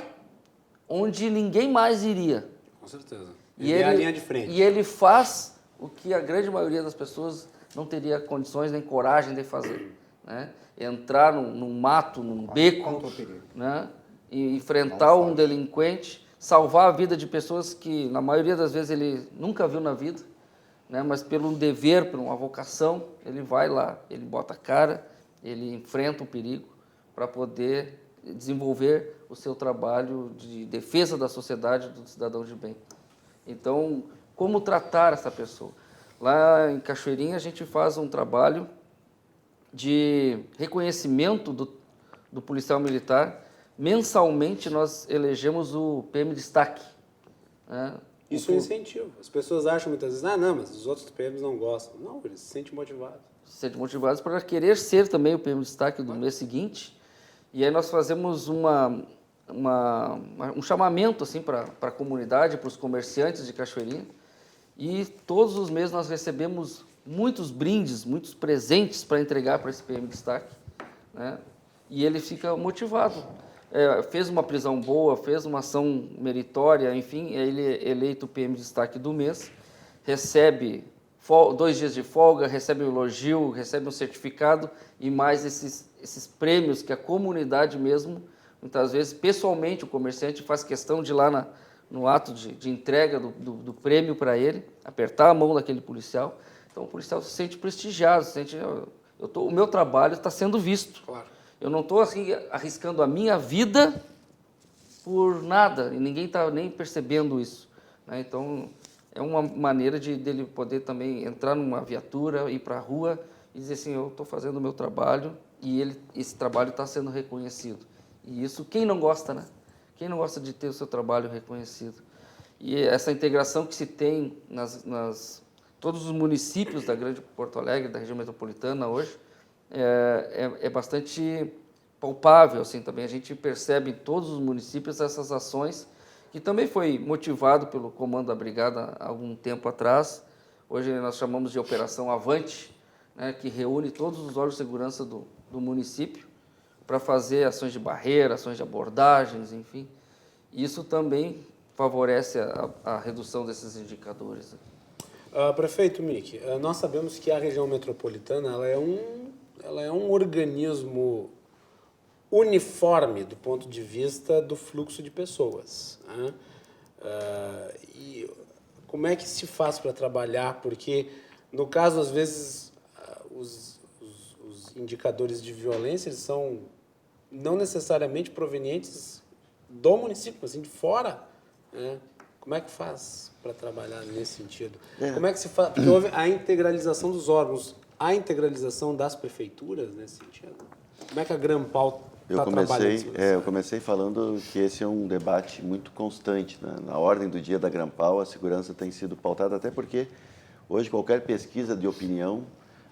onde ninguém mais iria. Com certeza. E é a linha de frente. E ele faz o que a grande maioria das pessoas não teria condições nem coragem de fazer, né? Entrar num mato, num beco, né? E enfrentar um delinquente, salvar a vida de pessoas que, na maioria das vezes, ele nunca viu na vida, né? Mas pelo dever, por uma vocação, ele vai lá, ele bota a cara, ele enfrenta o perigo para poder desenvolver o seu trabalho de defesa da sociedade, do cidadão de bem. Então, como tratar essa pessoa? Lá em Cachoeirinha, a gente faz um trabalho de reconhecimento do policial militar. Mensalmente, nós elegemos o PM Destaque, né? Isso é um incentivo. As pessoas acham muitas vezes, não, mas os outros PMs não gostam. Não, eles se sentem motivados. Se sentem motivados para querer ser também o PM Destaque do mês seguinte. E aí nós fazemos um chamamento assim, para a comunidade, para os comerciantes de Cachoeirinha. E todos os meses nós recebemos muitos brindes, muitos presentes para entregar para esse PM Destaque, né? E ele fica motivado. Fez uma prisão boa, fez uma ação meritória, enfim, ele é eleito o PM Destaque do mês, recebe 2 dias de folga, recebe um elogio, recebe um certificado e mais esses prêmios que a comunidade mesmo, muitas vezes, pessoalmente, o comerciante faz questão de ir lá no ato de entrega do prêmio para ele, apertar a mão daquele policial. Então, o policial se sente prestigiado, o meu trabalho está sendo visto. Claro. Eu não estou assim, arriscando a minha vida por nada, e ninguém está nem percebendo isso, né? Então, é uma maneira dele poder também entrar numa viatura, ir para a rua e dizer assim, eu estou fazendo o meu trabalho e esse trabalho está sendo reconhecido. E isso, quem não gosta, né? Quem não gosta de ter o seu trabalho reconhecido? E essa integração que se tem todos os municípios da Grande Porto Alegre, da região metropolitana hoje, é bastante palpável, assim, também. A gente percebe em todos os municípios essas ações, que também foi motivado pelo comando da Brigada há algum tempo atrás. Hoje nós chamamos de Operação Avante, né, que reúne todos os órgãos de segurança do município para fazer ações de barreira, ações de abordagens, enfim. Isso também favorece a redução desses indicadores. Prefeito Mick, nós sabemos que a região metropolitana ela é um organismo uniforme do ponto de vista do fluxo de pessoas, né? E como é que se faz para trabalhar? Porque, no caso, às vezes, os indicadores de violência eles são não necessariamente provenientes do município, mas assim, de fora, né? Como é que faz para trabalhar nesse sentido? Como é que se faz? Porque houve a integralização dos órgãos, a integralização das prefeituras nesse sentido. Como é que a Grampal está trabalhando? Eu comecei falando que esse é um debate muito constante, né? Na ordem do dia da Grampal, a segurança tem sido pautada, até porque hoje qualquer pesquisa de opinião,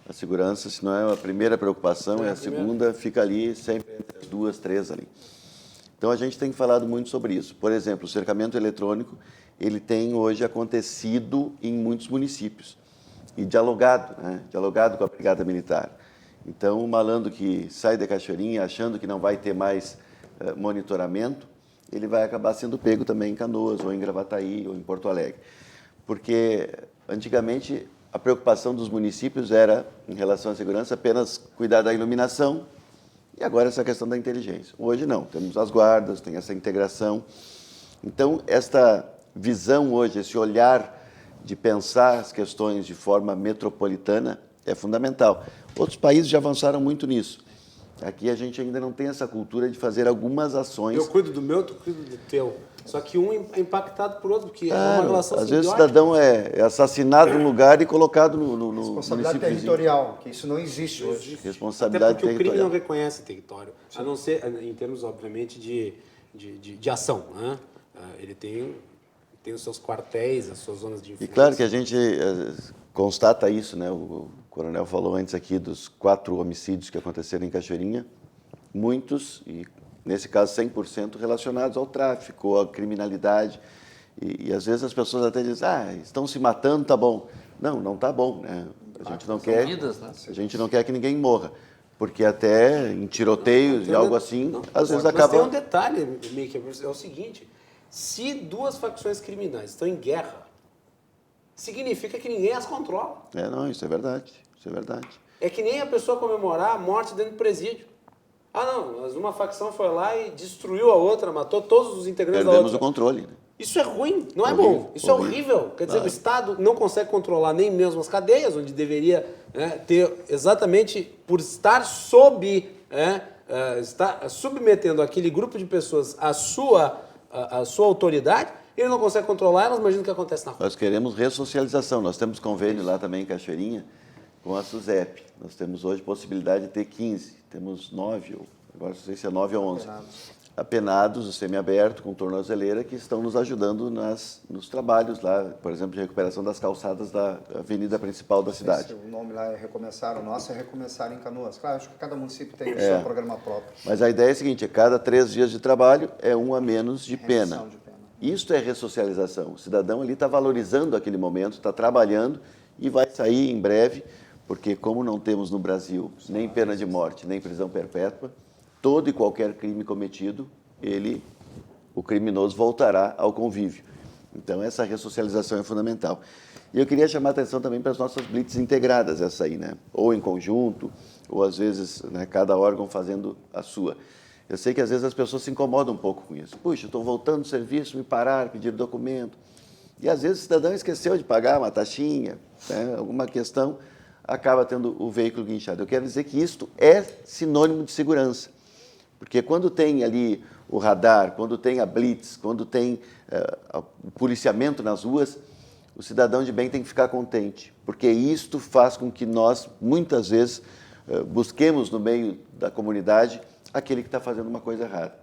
a segurança, se não é a primeira preocupação, é a segunda, fica ali sempre entre as 2, 3 ali. Então, a gente tem falado muito sobre isso. Por exemplo, o cercamento eletrônico, ele tem hoje acontecido em muitos municípios e dialogado, né? Dialogado com a Brigada Militar. Então, o malandro que sai da Cachoeirinha achando que não vai ter mais monitoramento, ele vai acabar sendo pego também em Canoas, ou em Gravataí, ou em Porto Alegre. Porque, antigamente, a preocupação dos municípios era, em relação à segurança, apenas cuidar da iluminação, e agora essa questão da inteligência. Hoje não, temos as guardas, tem essa integração. Então, esta visão hoje, esse olhar de pensar as questões de forma metropolitana é fundamental. Outros países já avançaram muito nisso. Aqui a gente ainda não tem essa cultura de fazer algumas ações. Eu cuido do meu, tu cuido do teu. Só que um é impactado por outro, porque é uma relação às vezes o cidadão é assassinado num lugar e colocado no responsabilidade territorial, que isso não existe hoje. Responsabilidade até porque territorial. o crime não reconhece território, a não ser em termos, obviamente, de ação, né? Ele tem os seus quartéis, as suas zonas de influência. E claro que a gente constata isso, né? O coronel falou antes aqui dos 4 homicídios que aconteceram em Cachoeirinha, muitos, e nesse caso 100% relacionados ao tráfico, à criminalidade. E às vezes as pessoas até dizem, estão se matando, tá bom. Não, não tá bom, né? A gente não quer, vidas, né? a gente não quer que ninguém morra. Porque até em tiroteios e algo assim, às vezes Mas acaba... tem um detalhe, Mickey, é o seguinte, se 2 facções criminais estão em guerra, significa que ninguém as controla. Não, isso é verdade. Isso é verdade. É que nem a pessoa comemorar a morte dentro do presídio. Ah, não, mas uma facção foi lá e destruiu a outra, matou todos os integrantes da Perdemos outra. o controle, né? Isso é ruim, não é Horrível, bom. Isso é horrível. Quer dizer, Claro. o Estado não consegue controlar nem mesmo as cadeias, onde deveria ter exatamente por estar estar submetendo aquele grupo de pessoas à sua autoridade, ele não consegue controlar elas, imagina o que acontece na rua. Nós queremos ressocialização. Nós temos convênio lá também em Cachoeirinha com a SUSEP. Nós temos hoje possibilidade de ter 15. Temos 9, agora não sei se é 9 ou 11. Apenados, o semiaberto, com tornozeleira, que estão nos ajudando nos trabalhos lá, por exemplo, de recuperação das calçadas da avenida principal da cidade. O nome lá é Recomeçar, o nosso é Recomeçar em Canoas. Claro, acho que cada município tem o seu programa próprio. Mas a ideia é a seguinte, a cada 3 dias de trabalho é um a menos de pena. Redução de pena. Isto é ressocialização. O cidadão ali está valorizando aquele momento, está trabalhando e vai sair em breve, porque como não temos no Brasil nem pena de morte, nem prisão perpétua, todo e qualquer crime cometido, o criminoso voltará ao convívio. Então, essa ressocialização é fundamental. E eu queria chamar a atenção também para as nossas blitz integradas, essa aí, né? Ou em conjunto, ou às vezes, né, cada órgão fazendo a sua. Eu sei que às vezes as pessoas se incomodam um pouco com isso. Puxa, estou voltando do serviço, me parar, pedir documento. E às vezes o cidadão esqueceu de pagar uma taxinha, né, alguma questão, acaba tendo o veículo guinchado. Eu quero dizer que isto é sinônimo de segurança. Porque quando tem ali o radar, quando tem a blitz, quando tem o policiamento nas ruas, o cidadão de bem tem que ficar contente. Porque isto faz com que nós, muitas vezes, busquemos no meio da comunidade aquele que está fazendo uma coisa errada.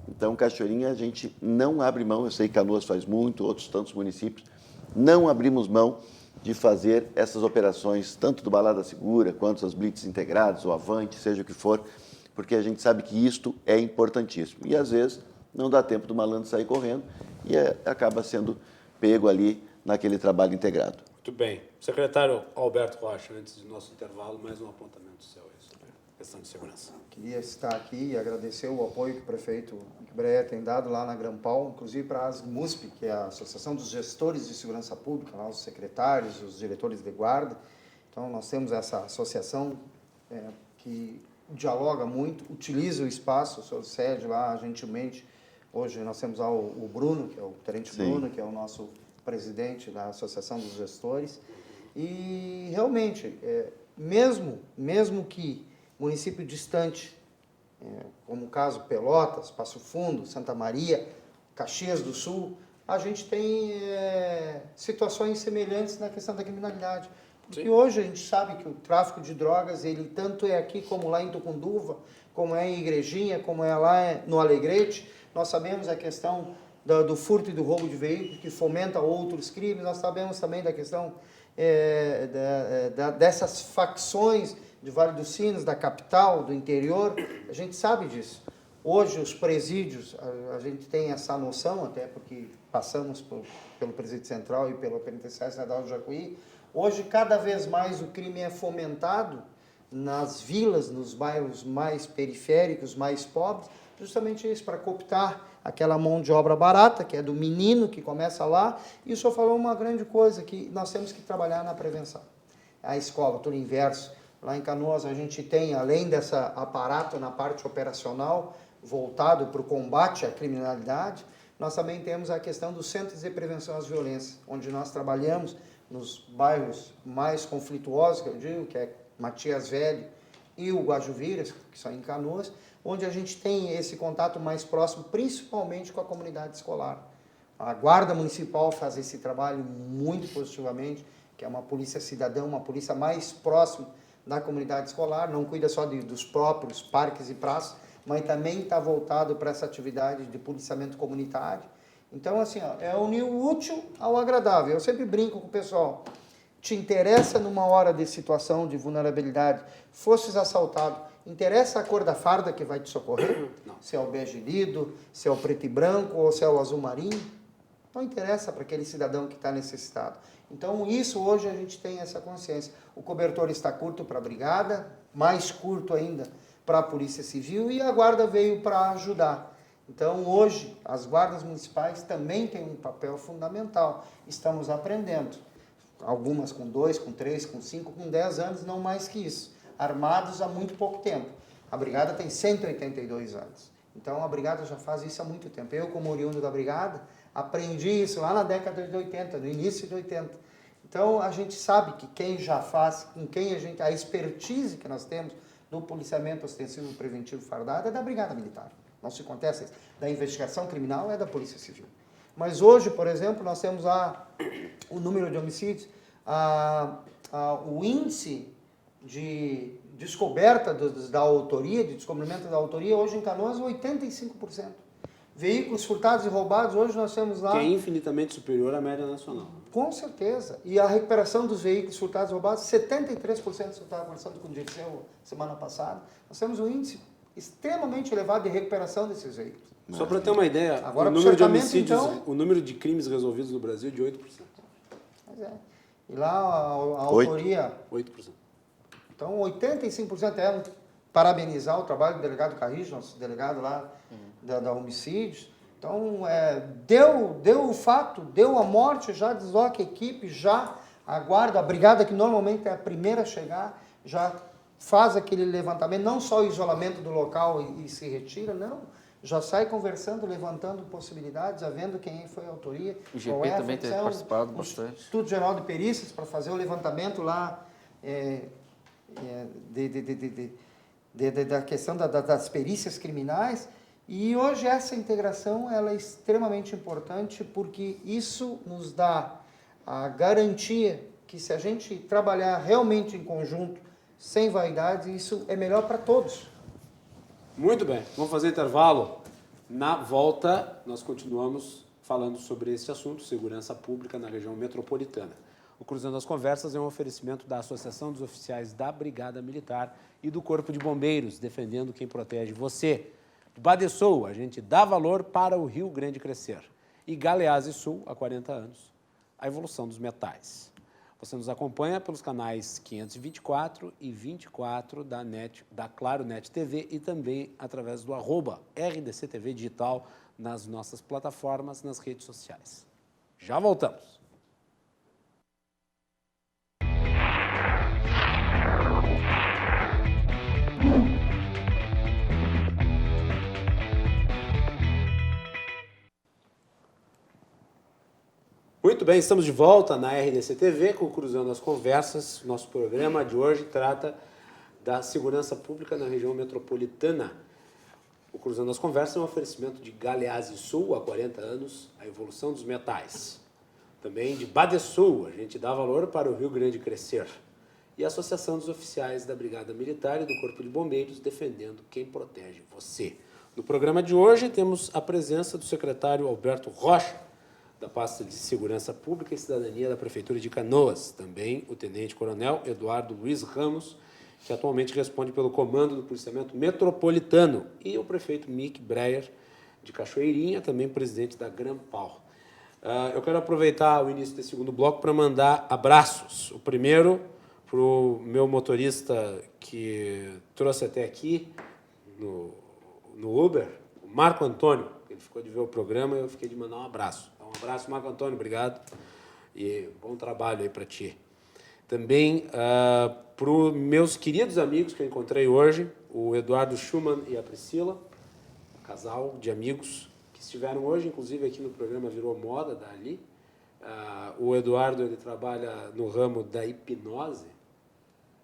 Então, Cachoeirinha, a gente não abre mão, eu sei que Canoas faz muito, outros tantos municípios, não abrimos mão de fazer essas operações, tanto do Balada Segura, quanto as blitz integradas, o Avante, seja o que for, porque a gente sabe que isto é importantíssimo. E, às vezes, não dá tempo do malandro sair correndo e acaba sendo pego ali naquele trabalho integrado. Muito bem. Secretário Alberto Rocha, antes do nosso intervalo, mais um apontamento seu aí sobre a questão de segurança. Queria estar aqui e agradecer o apoio que o prefeito Breia tem dado lá na Grampal, inclusive para a ASMUSP, que é a Associação dos Gestores de Segurança Pública, lá os secretários, os diretores de guarda. Então, nós temos essa associação que dialoga muito, utiliza o espaço, o senhor cede lá gentilmente. Hoje nós temos lá o Bruno, que é o Tenente Sim. Bruno, que é o nosso presidente da Associação dos Gestores. E realmente, mesmo que município distante, como o caso Pelotas, Passo Fundo, Santa Maria, Caxias do Sul, a gente tem situações semelhantes na questão da criminalidade. Porque Sim. hoje a gente sabe que o tráfico de drogas, ele tanto é aqui como lá em Tucunduva, como é em Igrejinha, como é lá no Alegrete. Nós sabemos a questão do furto e do roubo de veículos, que fomenta outros crimes. Nós sabemos também da questão dessas facções de Vale dos Sinos, da capital, do interior. A gente sabe disso. Hoje, os presídios, a gente tem essa noção, até porque passamos pelo Presídio Central e pela Penitenciária Estadual do Jacuí. Hoje, cada vez mais, o crime é fomentado nas vilas, nos bairros mais periféricos, mais pobres, justamente isso, para cooptar aquela mão de obra barata, que é do menino que começa lá. E o senhor falou uma grande coisa, que nós temos que trabalhar na prevenção. A escola, tudo inverso. Lá em Canoas, a gente tem, além desse aparato na parte operacional, voltado para o combate à criminalidade, nós também temos a questão dos centros de prevenção às violências, onde nós trabalhamos nos bairros mais conflituosos, que eu digo, que é Matias Velho e o Guajuviras, que são em Canoas, onde a gente tem esse contato mais próximo, principalmente com a comunidade escolar. A Guarda Municipal faz esse trabalho muito positivamente, que é uma polícia cidadã, uma polícia mais próxima da comunidade escolar, não cuida só dos próprios parques e praças, mas também está voltado para essa atividade de policiamento comunitário. Então, assim, é unir o útil ao agradável. Eu sempre brinco com o pessoal. Te interessa numa hora de situação de vulnerabilidade, fosses assaltado, interessa a cor da farda que vai te socorrer? Não. Se é o bege lido, se é o preto e branco ou se é o azul marinho? Não interessa para aquele cidadão que está necessitado. Então, isso hoje a gente tem essa consciência. O cobertor está curto para a brigada, mais curto ainda para a Polícia Civil, e a Guarda veio para ajudar. Então, hoje, as guardas municipais também têm um papel fundamental. Estamos aprendendo. algumas com 2, com 3, com 5, com 10 anos, não mais que isso. Armados há muito pouco tempo. A Brigada tem 182 anos. Então, a Brigada já faz isso há muito tempo. Eu, como oriundo da Brigada, aprendi isso lá na década de 80, no início de 80. Então, a gente sabe que quem já faz, com quem a expertise que nós temos no policiamento ostensivo preventivo fardado é da Brigada Militar. Não se contesta isso. Da investigação criminal é da Polícia Civil. Mas hoje, por exemplo, nós temos o número de homicídios, o índice de descoberta da autoria, de descobrimento da autoria, hoje em Canoas, 85%. Veículos furtados e roubados, hoje nós temos lá... Que é infinitamente superior à média nacional. Com certeza. E a recuperação dos veículos furtados e roubados, 73%, eu estava conversando com o Dirceu semana passada, nós temos um índice extremamente elevado de recuperação desses veículos. Só para ter uma ideia, agora, o número de homicídios, homicídios, o número de crimes resolvidos no Brasil é de 8%. Pois é. E lá a autoria... 8%. Então, 85% é parabenizar o trabalho do delegado Carrijo, nosso delegado lá da homicídios. Então, deu o fato, deu a morte, já desloca a equipe, já aguarda, a brigada que normalmente é a primeira a chegar, já faz aquele levantamento, não só o isolamento do local e se retira, não, já sai conversando, levantando possibilidades, já vendo quem foi a autoria. O GP também tem participado bastante. Instituto Geral de Perícias para fazer o levantamento lá da questão das perícias criminais. E hoje essa integração ela é extremamente importante porque isso nos dá a garantia que se a gente trabalhar realmente em conjunto, sem vaidade, isso é melhor para todos. Muito bem, vamos fazer intervalo. Na volta, nós continuamos falando sobre esse assunto, segurança pública na região metropolitana. O Cruzando as Conversas é um oferecimento da Associação dos Oficiais da Brigada Militar e do Corpo de Bombeiros, defendendo quem protege você. De Badesul, a gente dá valor para o Rio Grande crescer. E Galeazzi Sul, há 40 anos, a evolução dos metais. Você nos acompanha pelos canais 524 e 24 da Claro Net TV e também através do @RDCTV Digital nas nossas plataformas, nas redes sociais. Já voltamos. Muito bem, estamos de volta na RDC TV com o Cruzando as Conversas. Nosso programa de hoje trata da segurança pública na região metropolitana. O Cruzando as Conversas é um oferecimento de Galeazzi Sul, há 40 anos, a evolução dos metais. Também de Badesul, a gente dá valor para o Rio Grande crescer. E a Associação dos Oficiais da Brigada Militar e do Corpo de Bombeiros, defendendo quem protege você. No programa de hoje temos a presença do secretário Alberto Rocha, da pasta de Segurança Pública e Cidadania da Prefeitura de Canoas. Também o tenente-coronel Eduardo Luiz Ramos, que atualmente responde pelo comando do policiamento metropolitano, e o prefeito Mick Breyer, de Cachoeirinha, também presidente da Grampal. Eu quero aproveitar o início desse segundo bloco para mandar abraços. O primeiro para o meu motorista que trouxe até aqui no Uber, o Marco Antônio. Ele ficou de ver o programa e eu fiquei de mandar um abraço. Então, um abraço, Marco Antônio, obrigado. E bom trabalho aí para ti. Também para os meus queridos amigos que eu encontrei hoje, o Eduardo Schumann e a Priscila, um casal de amigos que estiveram hoje, inclusive aqui no programa Virou Moda, dali. O Eduardo, ele trabalha no ramo da hipnose,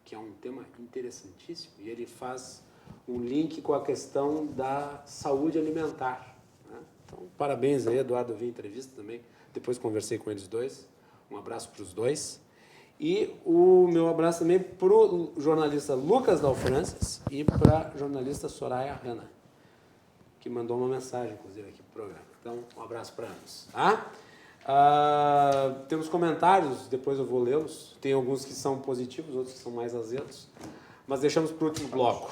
que é um tema interessantíssimo, e ele faz um link com a questão da saúde alimentar. Então, parabéns aí, Eduardo, eu vi a entrevista também, depois conversei com eles dois, um abraço para os dois. E o meu abraço também para o jornalista Lucas Dalfrancis e para a jornalista Soraya Hanna, que mandou uma mensagem, inclusive, aqui para o programa. Então, um abraço para ambos. Temos comentários, depois eu vou lê-los, tem alguns que são positivos, outros que são mais azedos, mas deixamos para o último bloco.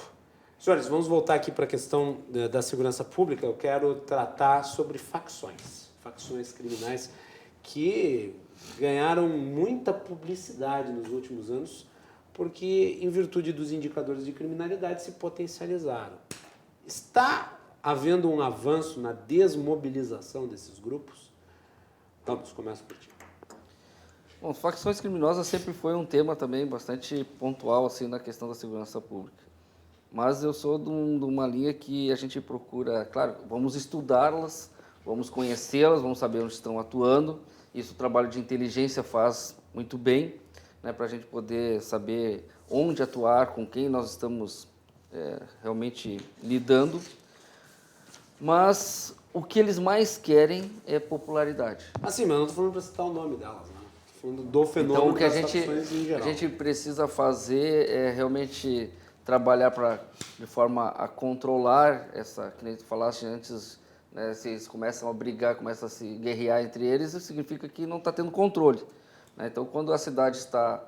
Senhores, vamos voltar aqui para a questão da segurança pública. Eu quero tratar sobre facções criminais que ganharam muita publicidade nos últimos anos porque, em virtude dos indicadores de criminalidade, se potencializaram. Está havendo um avanço na desmobilização desses grupos? Vamos, começa por ti. Bom, facções criminosas sempre foi um tema também bastante pontual assim na questão da segurança pública. Mas eu sou de uma linha que a gente procura, claro, vamos estudá-las, vamos conhecê-las, vamos saber onde estão atuando. Isso o trabalho de inteligência faz muito bem, né, para a gente poder saber onde atuar, com quem nós estamos realmente lidando. Mas o que eles mais querem é popularidade. Assim, mas eu não estou falando para citar o nome delas, né? Estou falando do fenômeno Então, o que das facções em geral. a gente precisa fazer é realmente trabalhar de forma a controlar essa, que nem tu falaste antes, né, se eles começam a brigar, começam a se guerrear entre eles, isso significa que não está tendo controle, né? Então, quando a cidade está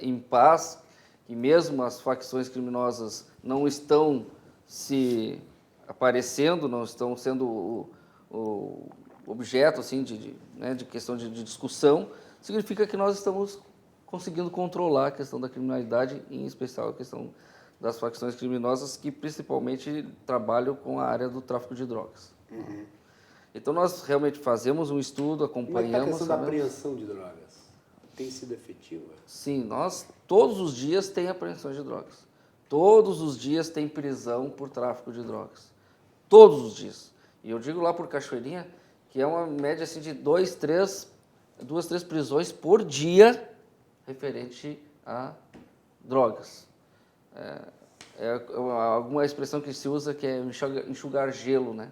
em paz, e mesmo as facções criminosas não estão se aparecendo, não estão sendo o objeto assim, de questão de discussão, significa que nós estamos conseguindo controlar a questão da criminalidade, em especial a questão das facções criminosas que principalmente trabalham com a área do tráfico de drogas. Uhum. Então nós realmente fazemos um estudo, acompanhamos... Como é que está a questão da apreensão de drogas? Tem sido efetiva? Sim, nós todos os dias tem apreensão de drogas. Todos os dias tem prisão por tráfico de drogas. Todos os dias. E eu digo lá por Cachoeirinha que é uma média assim, de 2, 3 prisões por dia referente a drogas. Alguma expressão que se usa que é enxugar gelo, né?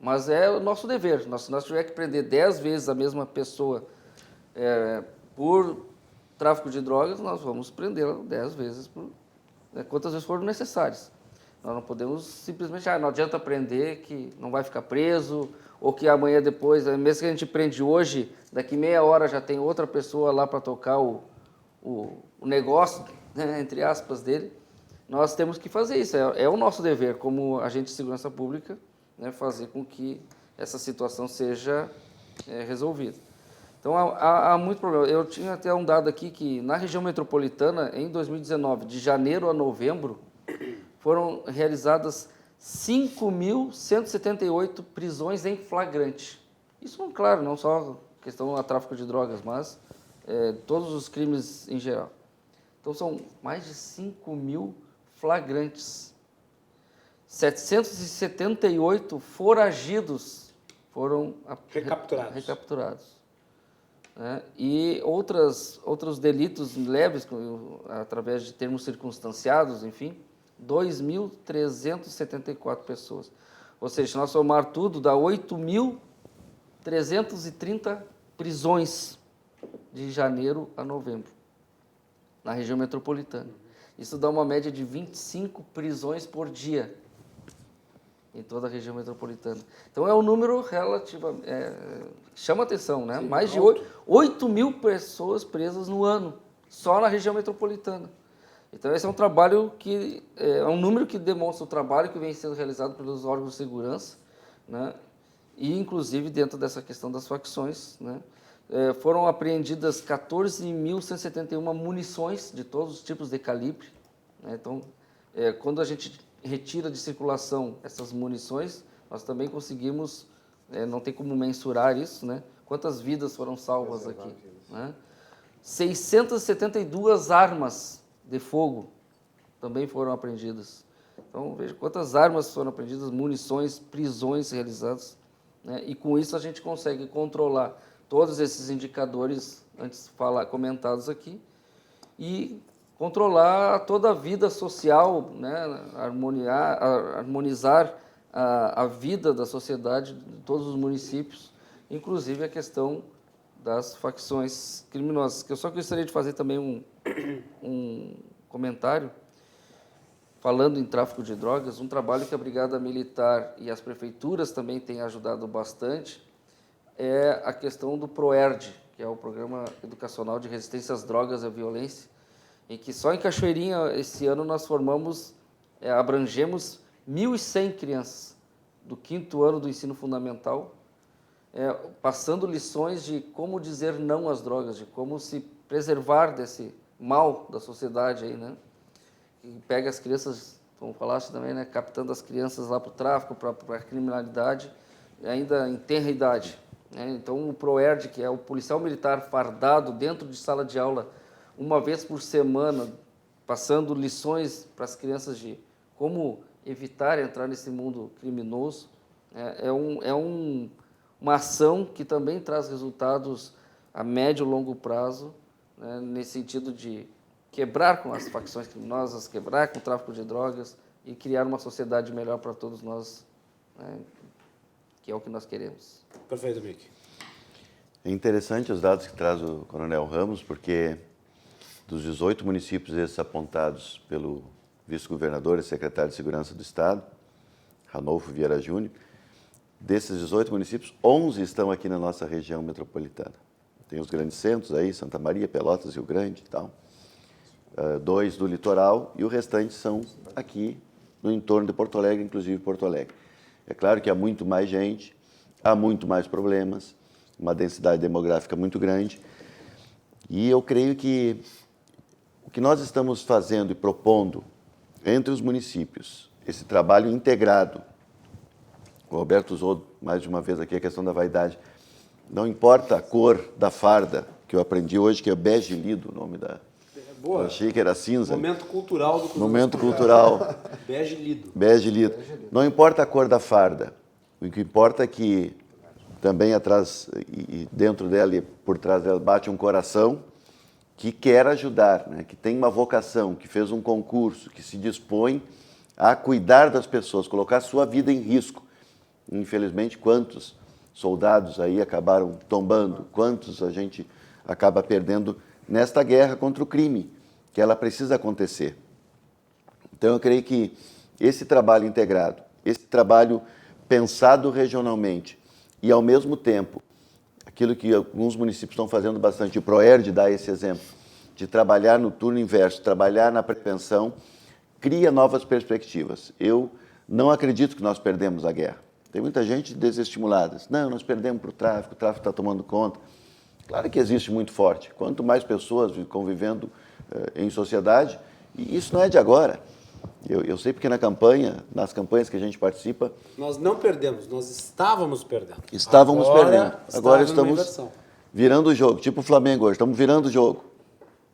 Mas é o nosso dever. Se nós tiver que prender 10 vezes a mesma pessoa por tráfico de drogas, nós vamos prendê-la 10 vezes, quantas vezes forem necessárias. Nós não podemos simplesmente, não adianta prender que não vai ficar preso, ou que amanhã depois, mesmo que a gente prende hoje, daqui meia hora já tem outra pessoa lá para tocar o negócio, né, entre aspas, dele. Nós temos que fazer isso, é o nosso dever como agente de segurança pública, né, fazer com que essa situação seja resolvida. Então, há muito problema. Eu tinha até um dado aqui que na região metropolitana, em 2019, de janeiro a novembro, foram realizadas 5.178 prisões em flagrante. Isso, claro, não só questão do tráfico de drogas, mas todos os crimes em geral. Então, são mais de 5.000 flagrantes. 778 foragidos foram recapturados. E outros delitos leves, através de termos circunstanciados, enfim, 2.374 pessoas. Ou seja, se nós somar tudo, dá 8.330 prisões de janeiro a novembro, na região metropolitana. Isso dá uma média de 25 prisões por dia em toda a região metropolitana. Então, é um número relativamente... chama atenção, né? Sim, mais de 8.000 pessoas presas no ano, só na região metropolitana. Então, esse é um trabalho que... é um número que demonstra o trabalho que vem sendo realizado pelos órgãos de segurança, né? E, inclusive, dentro dessa questão das facções, né? Foram apreendidas 14.171 munições de todos os tipos de calibre, né? Então, quando a gente retira de circulação essas munições, nós também conseguimos, não tem como mensurar isso, né? Quantas vidas foram salvas aqui, né? 672 armas de fogo também foram apreendidas. Então, veja quantas armas foram apreendidas, munições, prisões realizadas, né? E com isso a gente consegue controlar todos esses indicadores antes comentados aqui e controlar toda a vida social, né? Harmonizar a vida da sociedade de todos os municípios, inclusive a questão das facções criminosas. Eu só gostaria de fazer também um comentário, falando em tráfico de drogas, um trabalho que a Brigada Militar e as prefeituras também têm ajudado bastante, é a questão do PROERD, que é o Programa Educacional de Resistência às Drogas e à Violência, em que só em Cachoeirinha, esse ano, nós abrangemos 1.100 crianças do 5º ano do ensino fundamental, passando lições de como dizer não às drogas, de como se preservar desse mal da sociedade aí, né? E pega as crianças, como falaste também, né? Captando as crianças lá para o tráfico, para a criminalidade, ainda em tenra idade. né? Então, o PROERD, que é o policial militar fardado dentro de sala de aula, uma vez por semana, passando lições para as crianças de como evitar entrar nesse mundo criminoso, uma ação que também traz resultados a médio e longo prazo, né, nesse sentido de quebrar com as facções criminosas, quebrar com o tráfico de drogas e criar uma sociedade melhor para todos nós, né, que é o que nós queremos. Perfeito, Mick. É interessante os dados que traz o Coronel Ramos, porque dos 18 municípios esses apontados pelo vice-governador e secretário de Segurança do Estado, Ranolfo Vieira Júnior, desses 18 municípios, 11 estão aqui na nossa região metropolitana. Tem os grandes centros aí, Santa Maria, Pelotas, Rio Grande e tal. 2 do litoral e o restante são aqui no entorno de Porto Alegre, inclusive Porto Alegre. É claro que há muito mais gente, há muito mais problemas, uma densidade demográfica muito grande. E eu creio que o que nós estamos fazendo e propondo entre os municípios, esse trabalho integrado, o Roberto usou mais de uma vez aqui a questão da vaidade, não importa a cor da farda, que eu aprendi hoje, que é bege lido, o nome da... Boa. Eu achei que era cinza. Momento cultural do Momento cultural. Bege lido. Bege lido. Não importa a cor da farda, o que importa é que também atrás, e dentro dela e por trás dela, bate um coração que quer ajudar, né? Que tem uma vocação, que fez um concurso, que se dispõe a cuidar das pessoas, colocar a sua vida em risco. Infelizmente, quantos soldados aí acabaram tombando, quantos a gente acaba perdendo nesta guerra contra o crime, que ela precisa acontecer. Então, eu creio que esse trabalho integrado, esse trabalho pensado regionalmente e, ao mesmo tempo, aquilo que alguns municípios estão fazendo bastante, o PROERD dá esse exemplo, de trabalhar no turno inverso, trabalhar na prevenção, cria novas perspectivas. Eu não acredito que nós perdemos a guerra. Tem muita gente desestimulada. Não, nós perdemos para o tráfico está tomando conta. Claro que existe muito forte. Quanto mais pessoas convivendo em sociedade, e isso não é de agora. Eu sei porque nas campanhas que a gente participa... Nós não perdemos, nós estávamos perdendo. Estávamos perdendo. Agora está numa estamos inversão. virando o jogo, tipo o Flamengo hoje, estamos virando o jogo.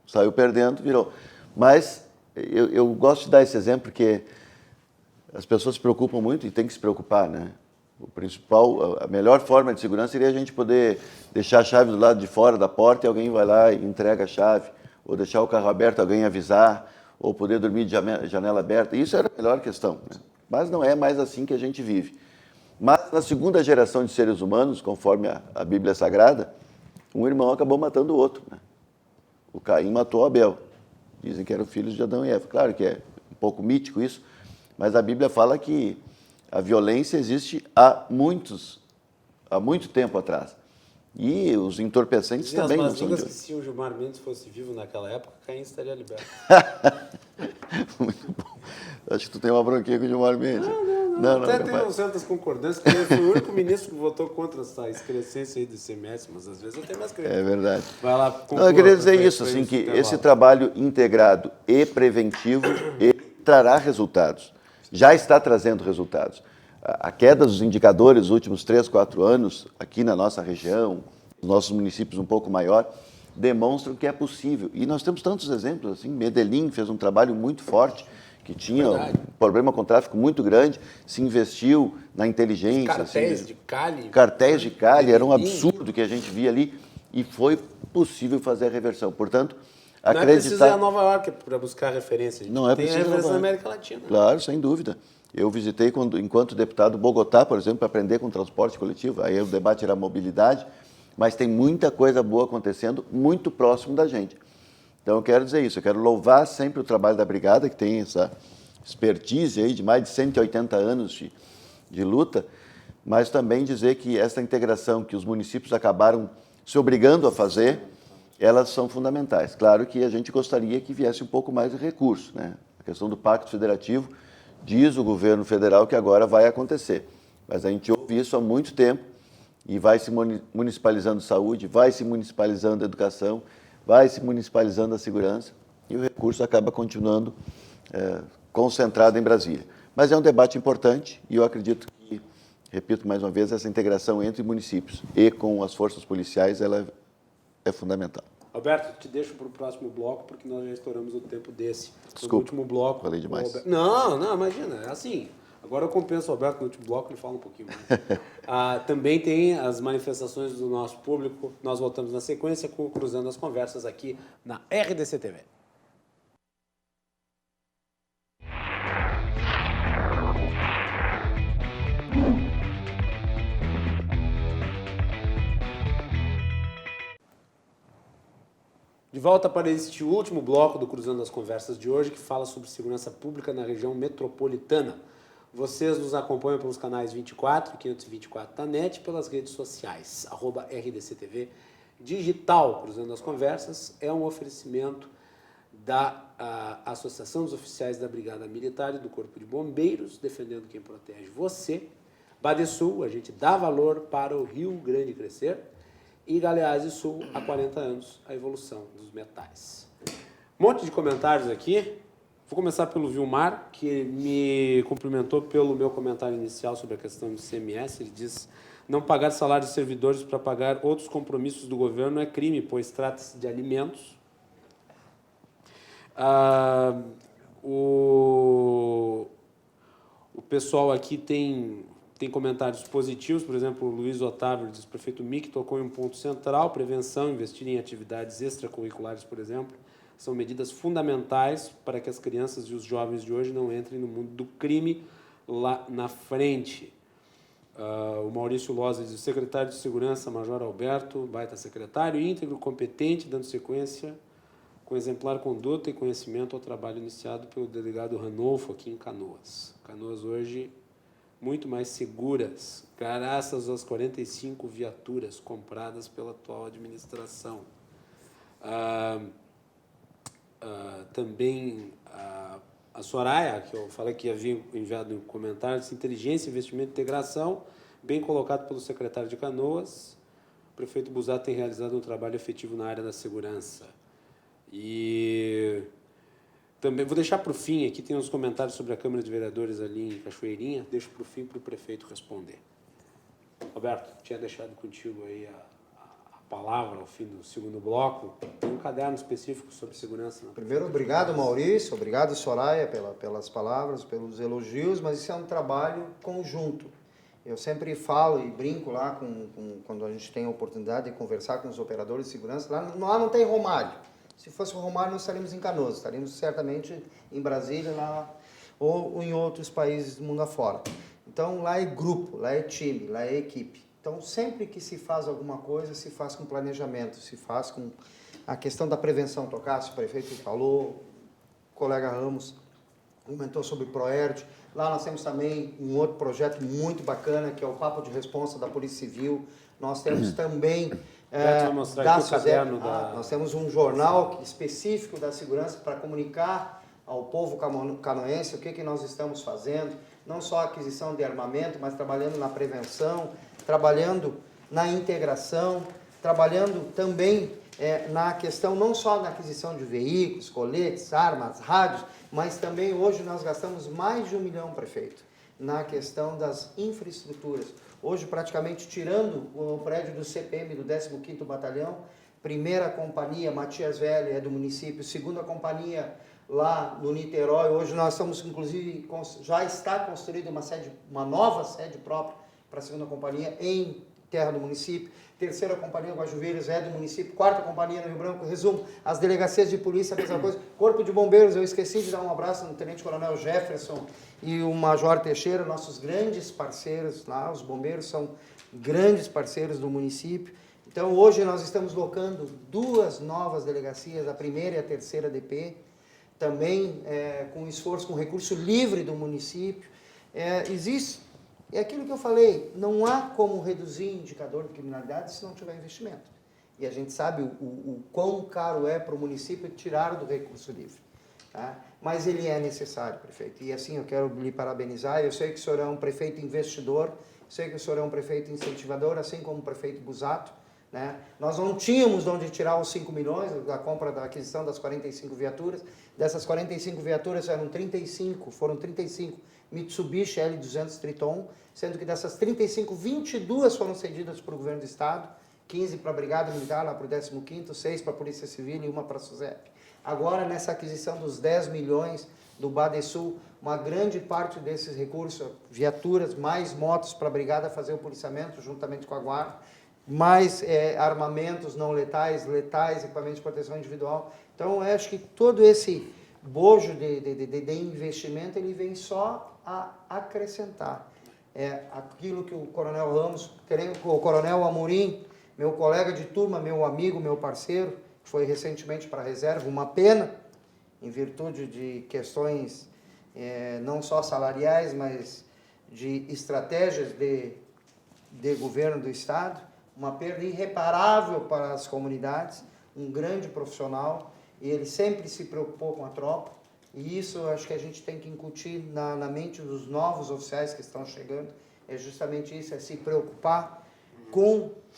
Saiu perdendo, virou. Mas eu gosto de dar esse exemplo porque as pessoas se preocupam muito e tem que se preocupar, né? A melhor forma de segurança seria a gente poder deixar a chave do lado de fora da porta e alguém vai lá e entrega a chave, ou deixar o carro aberto, alguém avisar, ou poder dormir de janela aberta. Isso era a melhor questão, né? Mas não é mais assim que a gente vive. Mas na segunda geração de seres humanos, conforme a Bíblia Sagrada, um irmão acabou matando o outro, né? O Caim matou Abel. Dizem que eram filhos de Adão e Eva. Claro que é um pouco mítico isso, mas a Bíblia fala que a violência existe há muito tempo atrás. E os entorpecentes também não são de hoje. Que se o Gilmar Mendes fosse vivo naquela época, Caim estaria liberto. Muito bom. Acho que tu tem uma bronquinha com o Gilmar Mendes. Não, até tem certas concordâncias, porque eu fui o único ministro que votou contra essa excrescência aí do ICMS, mas às vezes eu tenho mais crença. É verdade. Vai lá, Não, eu queria dizer isso, assim, que esse trabalho integrado e preventivo ele trará resultados. Já está trazendo resultados. A queda dos indicadores nos últimos 3, 4 anos, aqui na nossa região, nos nossos municípios um pouco maior, demonstram que é possível. E nós temos tantos exemplos, assim, Medellín fez um trabalho muito forte, que tinha um problema com tráfico muito grande, se investiu na inteligência. Cartéis de Cali. Cartéis de Cali, era um absurdo que a gente via ali, e foi possível fazer a reversão. Portanto, não é preciso ir a Nova York para buscar referência. Não é tem preciso a referência na América Latina. Claro, sem dúvida. Eu visitei, enquanto deputado, Bogotá, por exemplo, para aprender com transporte coletivo. Aí o debate era mobilidade, mas tem muita coisa boa acontecendo muito próximo da gente. Então, eu quero dizer isso. Eu quero louvar sempre o trabalho da Brigada, que tem essa expertise aí de mais de 180 anos de luta, mas também dizer que essa integração que os municípios acabaram se obrigando a fazer, elas são fundamentais. Claro que a gente gostaria que viesse um pouco mais de recurso, né? A questão do Pacto Federativo, diz o governo federal que agora vai acontecer. Mas a gente ouve isso há muito tempo e vai se municipalizando saúde, vai se municipalizando a educação, vai se municipalizando a segurança e o recurso acaba continuando concentrado em Brasília. Mas é um debate importante e eu acredito que repito mais uma vez, essa integração entre municípios e com as forças policiais, ela é fundamental. Alberto, te deixo para o próximo bloco, porque nós já estouramos o tempo desse. Desculpa, no último bloco... falei demais. Não, imagina, é assim. Agora eu compenso o Alberto no último bloco, ele fala um pouquinho mais. Também tem as manifestações do nosso público. Nós voltamos na sequência com Cruzando as Conversas aqui na RDC TV. De volta para este último bloco do Cruzando as Conversas de hoje, que fala sobre segurança pública na região metropolitana. Vocês nos acompanham pelos canais 24 e 524 da NET, pelas redes sociais, @RDCTV Digital. Cruzando as Conversas é um oferecimento da Associação dos Oficiais da Brigada Militar e do Corpo de Bombeiros, defendendo quem protege você. Badesul, a gente dá valor para o Rio Grande crescer. E Galeazzi Sul, há 40 anos, a evolução dos metais. Um monte de comentários aqui. Vou começar pelo Vilmar, que me cumprimentou pelo meu comentário inicial sobre a questão do ICMS. Ele diz: não pagar salários de servidores para pagar outros compromissos do governo é crime, pois trata-se de alimentos. O pessoal aqui tem comentários positivos. Por exemplo, o Luiz Otávio diz: o prefeito Mick tocou em um ponto central, prevenção, investir em atividades extracurriculares, por exemplo, são medidas fundamentais para que as crianças e os jovens de hoje não entrem no mundo do crime lá na frente. O Maurício Loza diz: o secretário de Segurança, Major Alberto, baita secretário, íntegro, competente, dando sequência com exemplar conduta e conhecimento ao trabalho iniciado pelo delegado Ranolfo aqui em Canoas. Canoas hoje muito mais seguras, graças às 45 viaturas compradas pela atual administração. Também a Soraya, que eu falei que havia enviado um comentário, disse: inteligência, investimento e integração, bem colocado pelo secretário de Canoas. O prefeito Busato tem realizado um trabalho efetivo na área da segurança. E também vou deixar para o fim, aqui tem uns comentários sobre a Câmara de Vereadores ali em Cachoeirinha, deixo para o fim para o prefeito responder. Roberto, tinha deixado contigo aí a palavra ao fim do segundo bloco. Tem um caderno específico sobre segurança. Primeiro, obrigado, Maurício, obrigado, Soraya, pelas palavras, pelos elogios, mas isso é um trabalho conjunto. Eu sempre falo e brinco lá quando a gente tem a oportunidade de conversar com os operadores de segurança, lá não tem Romário. Se fosse o Romário, nós estaríamos em Canoas, estaríamos certamente em Brasília lá, ou em outros países do mundo afora. Então, lá é grupo, lá é time, lá é equipe. Então, sempre que se faz alguma coisa, se faz com planejamento, se faz com a questão da prevenção. Tocasse, o prefeito falou, o colega Ramos comentou sobre o Proerd. Lá nós temos também um outro projeto muito bacana, que é o Papo de Responsa da Polícia Civil. Nós temos também... Nós temos um jornal específico da segurança para comunicar ao povo canoense o que nós estamos fazendo, não só a aquisição de armamento, mas trabalhando na prevenção, trabalhando na integração, trabalhando também na questão, não só na aquisição de veículos, coletes, armas, rádios, mas também hoje nós gastamos mais de 1 milhão, prefeito, na questão das infraestruturas. Hoje, praticamente, tirando o prédio do CPM, do 15º Batalhão, primeira companhia, Matias Velho, é do município, segunda companhia lá no Niterói. Hoje nós estamos, inclusive, já está construída uma nova sede própria para a segunda companhia em terra do município. Terceira companhia, Guajuveiras, é do município. Quarta companhia no Rio Branco. Resumo, as delegacias de polícia, a mesma coisa. Corpo de Bombeiros, eu esqueci de dar um abraço no Tenente Coronel Jefferson e o Major Teixeira, nossos grandes parceiros lá. Os bombeiros são grandes parceiros do município. Então, hoje nós estamos locando 2 novas delegacias, a primeira e a terceira DP, também com esforço, com recurso livre do município. Existe... É aquilo que eu falei, não há como reduzir indicador de criminalidade se não tiver investimento. E a gente sabe o quão caro é para o município tirar do recurso livre. Tá? Mas ele é necessário, prefeito. E assim, eu quero lhe parabenizar. Eu sei que o senhor é um prefeito investidor, sei que o senhor é um prefeito incentivador, assim como o prefeito Busato. Né? Nós não tínhamos de onde tirar os 5 milhões da compra, da aquisição das 45 viaturas. Dessas 45 viaturas foram 35 Mitsubishi L200 Triton, sendo que dessas 35, 22 foram cedidas para o governo do estado, 15 para a Brigada Militar, lá para o 15º, 6 para a Polícia Civil e 1 para a SUSEP. Agora, nessa aquisição dos 10 milhões do Badesul, uma grande parte desses recursos, viaturas, mais motos para a Brigada fazer o policiamento juntamente com a Guarda, mais armamentos não letais, equipamentos de proteção individual. Então, eu acho que todo esse bojo de investimento, ele vem só a acrescentar. Aquilo que o Coronel Ramos, o Coronel Amorim, meu colega de turma, meu amigo, meu parceiro, que foi recentemente para a reserva, uma pena, em virtude de questões não só salariais, mas de estratégias de governo do Estado, uma perda irreparável para as comunidades, um grande profissional, e ele sempre se preocupou com a tropa, e isso eu acho que a gente tem que incutir na mente dos novos oficiais que estão chegando, é justamente isso, é se preocupar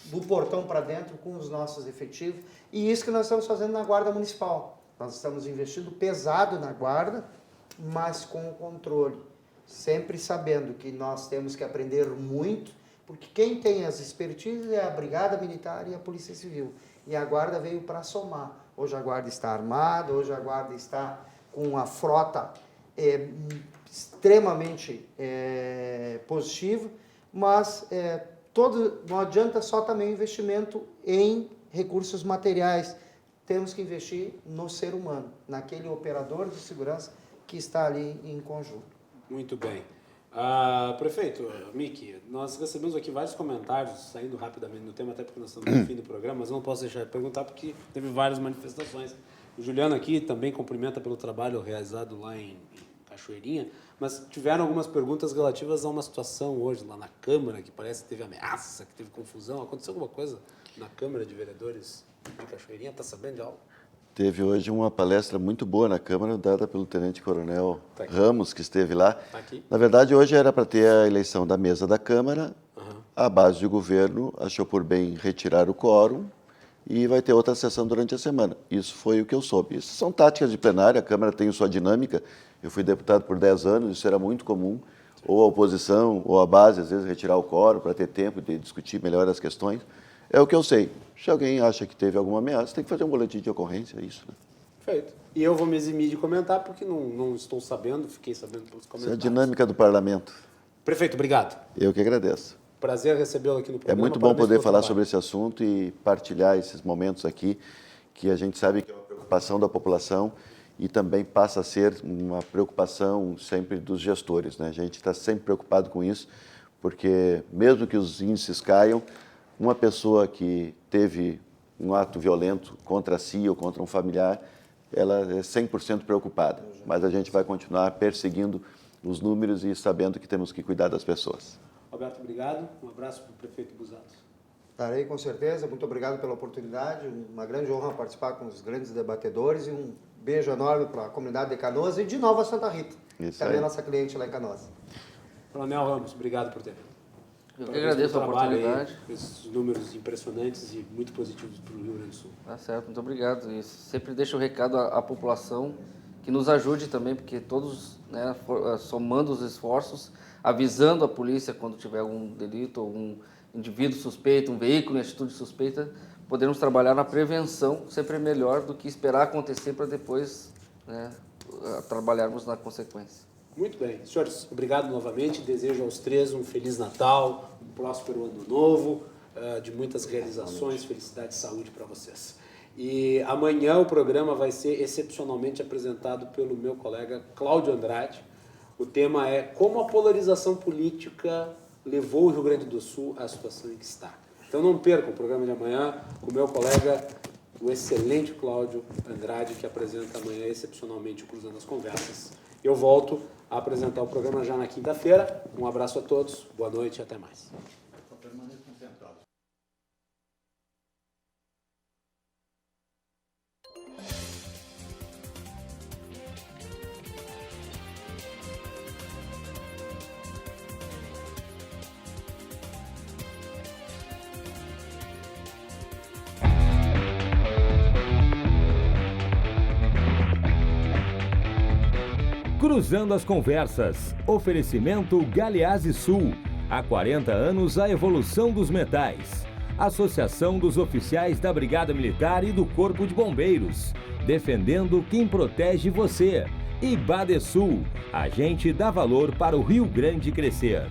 do portão para dentro, com os nossos efetivos, e isso que nós estamos fazendo na Guarda Municipal. Nós estamos investindo pesado na Guarda, mas com controle, sempre sabendo que nós temos que aprender muito, porque quem tem as expertises é a Brigada Militar e a Polícia Civil. E a Guarda veio para somar. Hoje a Guarda está armada, hoje a Guarda está com uma frota extremamente positiva, mas não adianta só também investimento em recursos materiais. Temos que investir no ser humano, naquele operador de segurança que está ali em conjunto. Muito bem. Prefeito, Miki, nós recebemos aqui vários comentários, saindo rapidamente no tema, até porque nós estamos no fim do programa, mas eu não posso deixar de perguntar porque teve várias manifestações. O Juliano aqui também cumprimenta pelo trabalho realizado lá em Cachoeirinha, mas tiveram algumas perguntas relativas a uma situação hoje lá na Câmara, que parece que teve ameaça, que teve confusão. Aconteceu alguma coisa na Câmara de Vereadores de Cachoeirinha? Está sabendo de algo? Teve hoje uma palestra muito boa na Câmara, dada pelo Tenente Coronel Ramos, que esteve lá. Tá aqui. Na verdade, hoje era para ter a eleição da mesa da Câmara. A base de governo achou por bem retirar o quórum e vai ter outra sessão durante a semana. Isso foi o que eu soube. Isso são táticas de plenária, a Câmara tem sua dinâmica. Eu fui deputado por 10 anos, isso era muito comum. Ou a oposição, ou a base, às vezes, retirar o quórum para ter tempo de discutir melhor as questões. É o que eu sei. Se alguém acha que teve alguma ameaça, tem que fazer um boletim de ocorrência, é isso. Né? Perfeito. E eu vou me eximir de comentar, porque não estou sabendo, fiquei sabendo pelos comentários. Isso é a dinâmica do parlamento. Prefeito, obrigado. Eu que agradeço. Prazer recebê-lo aqui no programa. É muito bom poder falar sobre esse assunto e partilhar esses momentos aqui, que a gente sabe que é uma preocupação da população e também passa a ser uma preocupação sempre dos gestores, né? A gente está sempre preocupado com isso, porque mesmo que os índices caiam, uma pessoa que teve um ato violento contra si ou contra um familiar, ela é 100% preocupada. Mas a gente vai continuar perseguindo os números e sabendo que temos que cuidar das pessoas. Roberto, obrigado. Um abraço para o prefeito Busato. Estarei com certeza. Muito obrigado pela oportunidade. Uma grande honra participar com os grandes debatedores e um beijo enorme para a comunidade de Canoas e de Nova Santa Rita. Isso também aí. é nossa cliente lá em Canoas. Coronel Ramos, obrigado por ter vindo. Eu que agradeço a oportunidade. Aí, esses números impressionantes e muito positivos para o Rio Grande do Sul. Tá certo, muito obrigado. E sempre deixo o recado à população que nos ajude também, porque todos, né, somando os esforços, avisando a polícia quando tiver algum delito, algum indivíduo suspeito, um veículo em atitude suspeita, podemos trabalhar na prevenção, sempre é melhor do que esperar acontecer para depois, né, trabalharmos na consequência. Muito bem. Senhores, obrigado novamente. Desejo aos três um Feliz Natal, um próspero Ano Novo, de muitas realizações, felicidade e saúde para vocês. E amanhã o programa vai ser excepcionalmente apresentado pelo meu colega Cláudio Andrade. O tema é como a polarização política levou o Rio Grande do Sul à situação em que está. Então não percam o programa de amanhã com o meu colega, o excelente Cláudio Andrade, que apresenta amanhã excepcionalmente o Cruzando as Conversas. Eu volto a apresentar o programa já na quinta-feira. Um abraço a todos, boa noite e até mais. Cruzando as Conversas. Oferecimento Galeazzi Sul. Há 40 anos a evolução dos metais. Associação dos Oficiais da Brigada Militar e do Corpo de Bombeiros. Defendendo quem protege você. E Badesul. A gente dá valor para o Rio Grande crescer.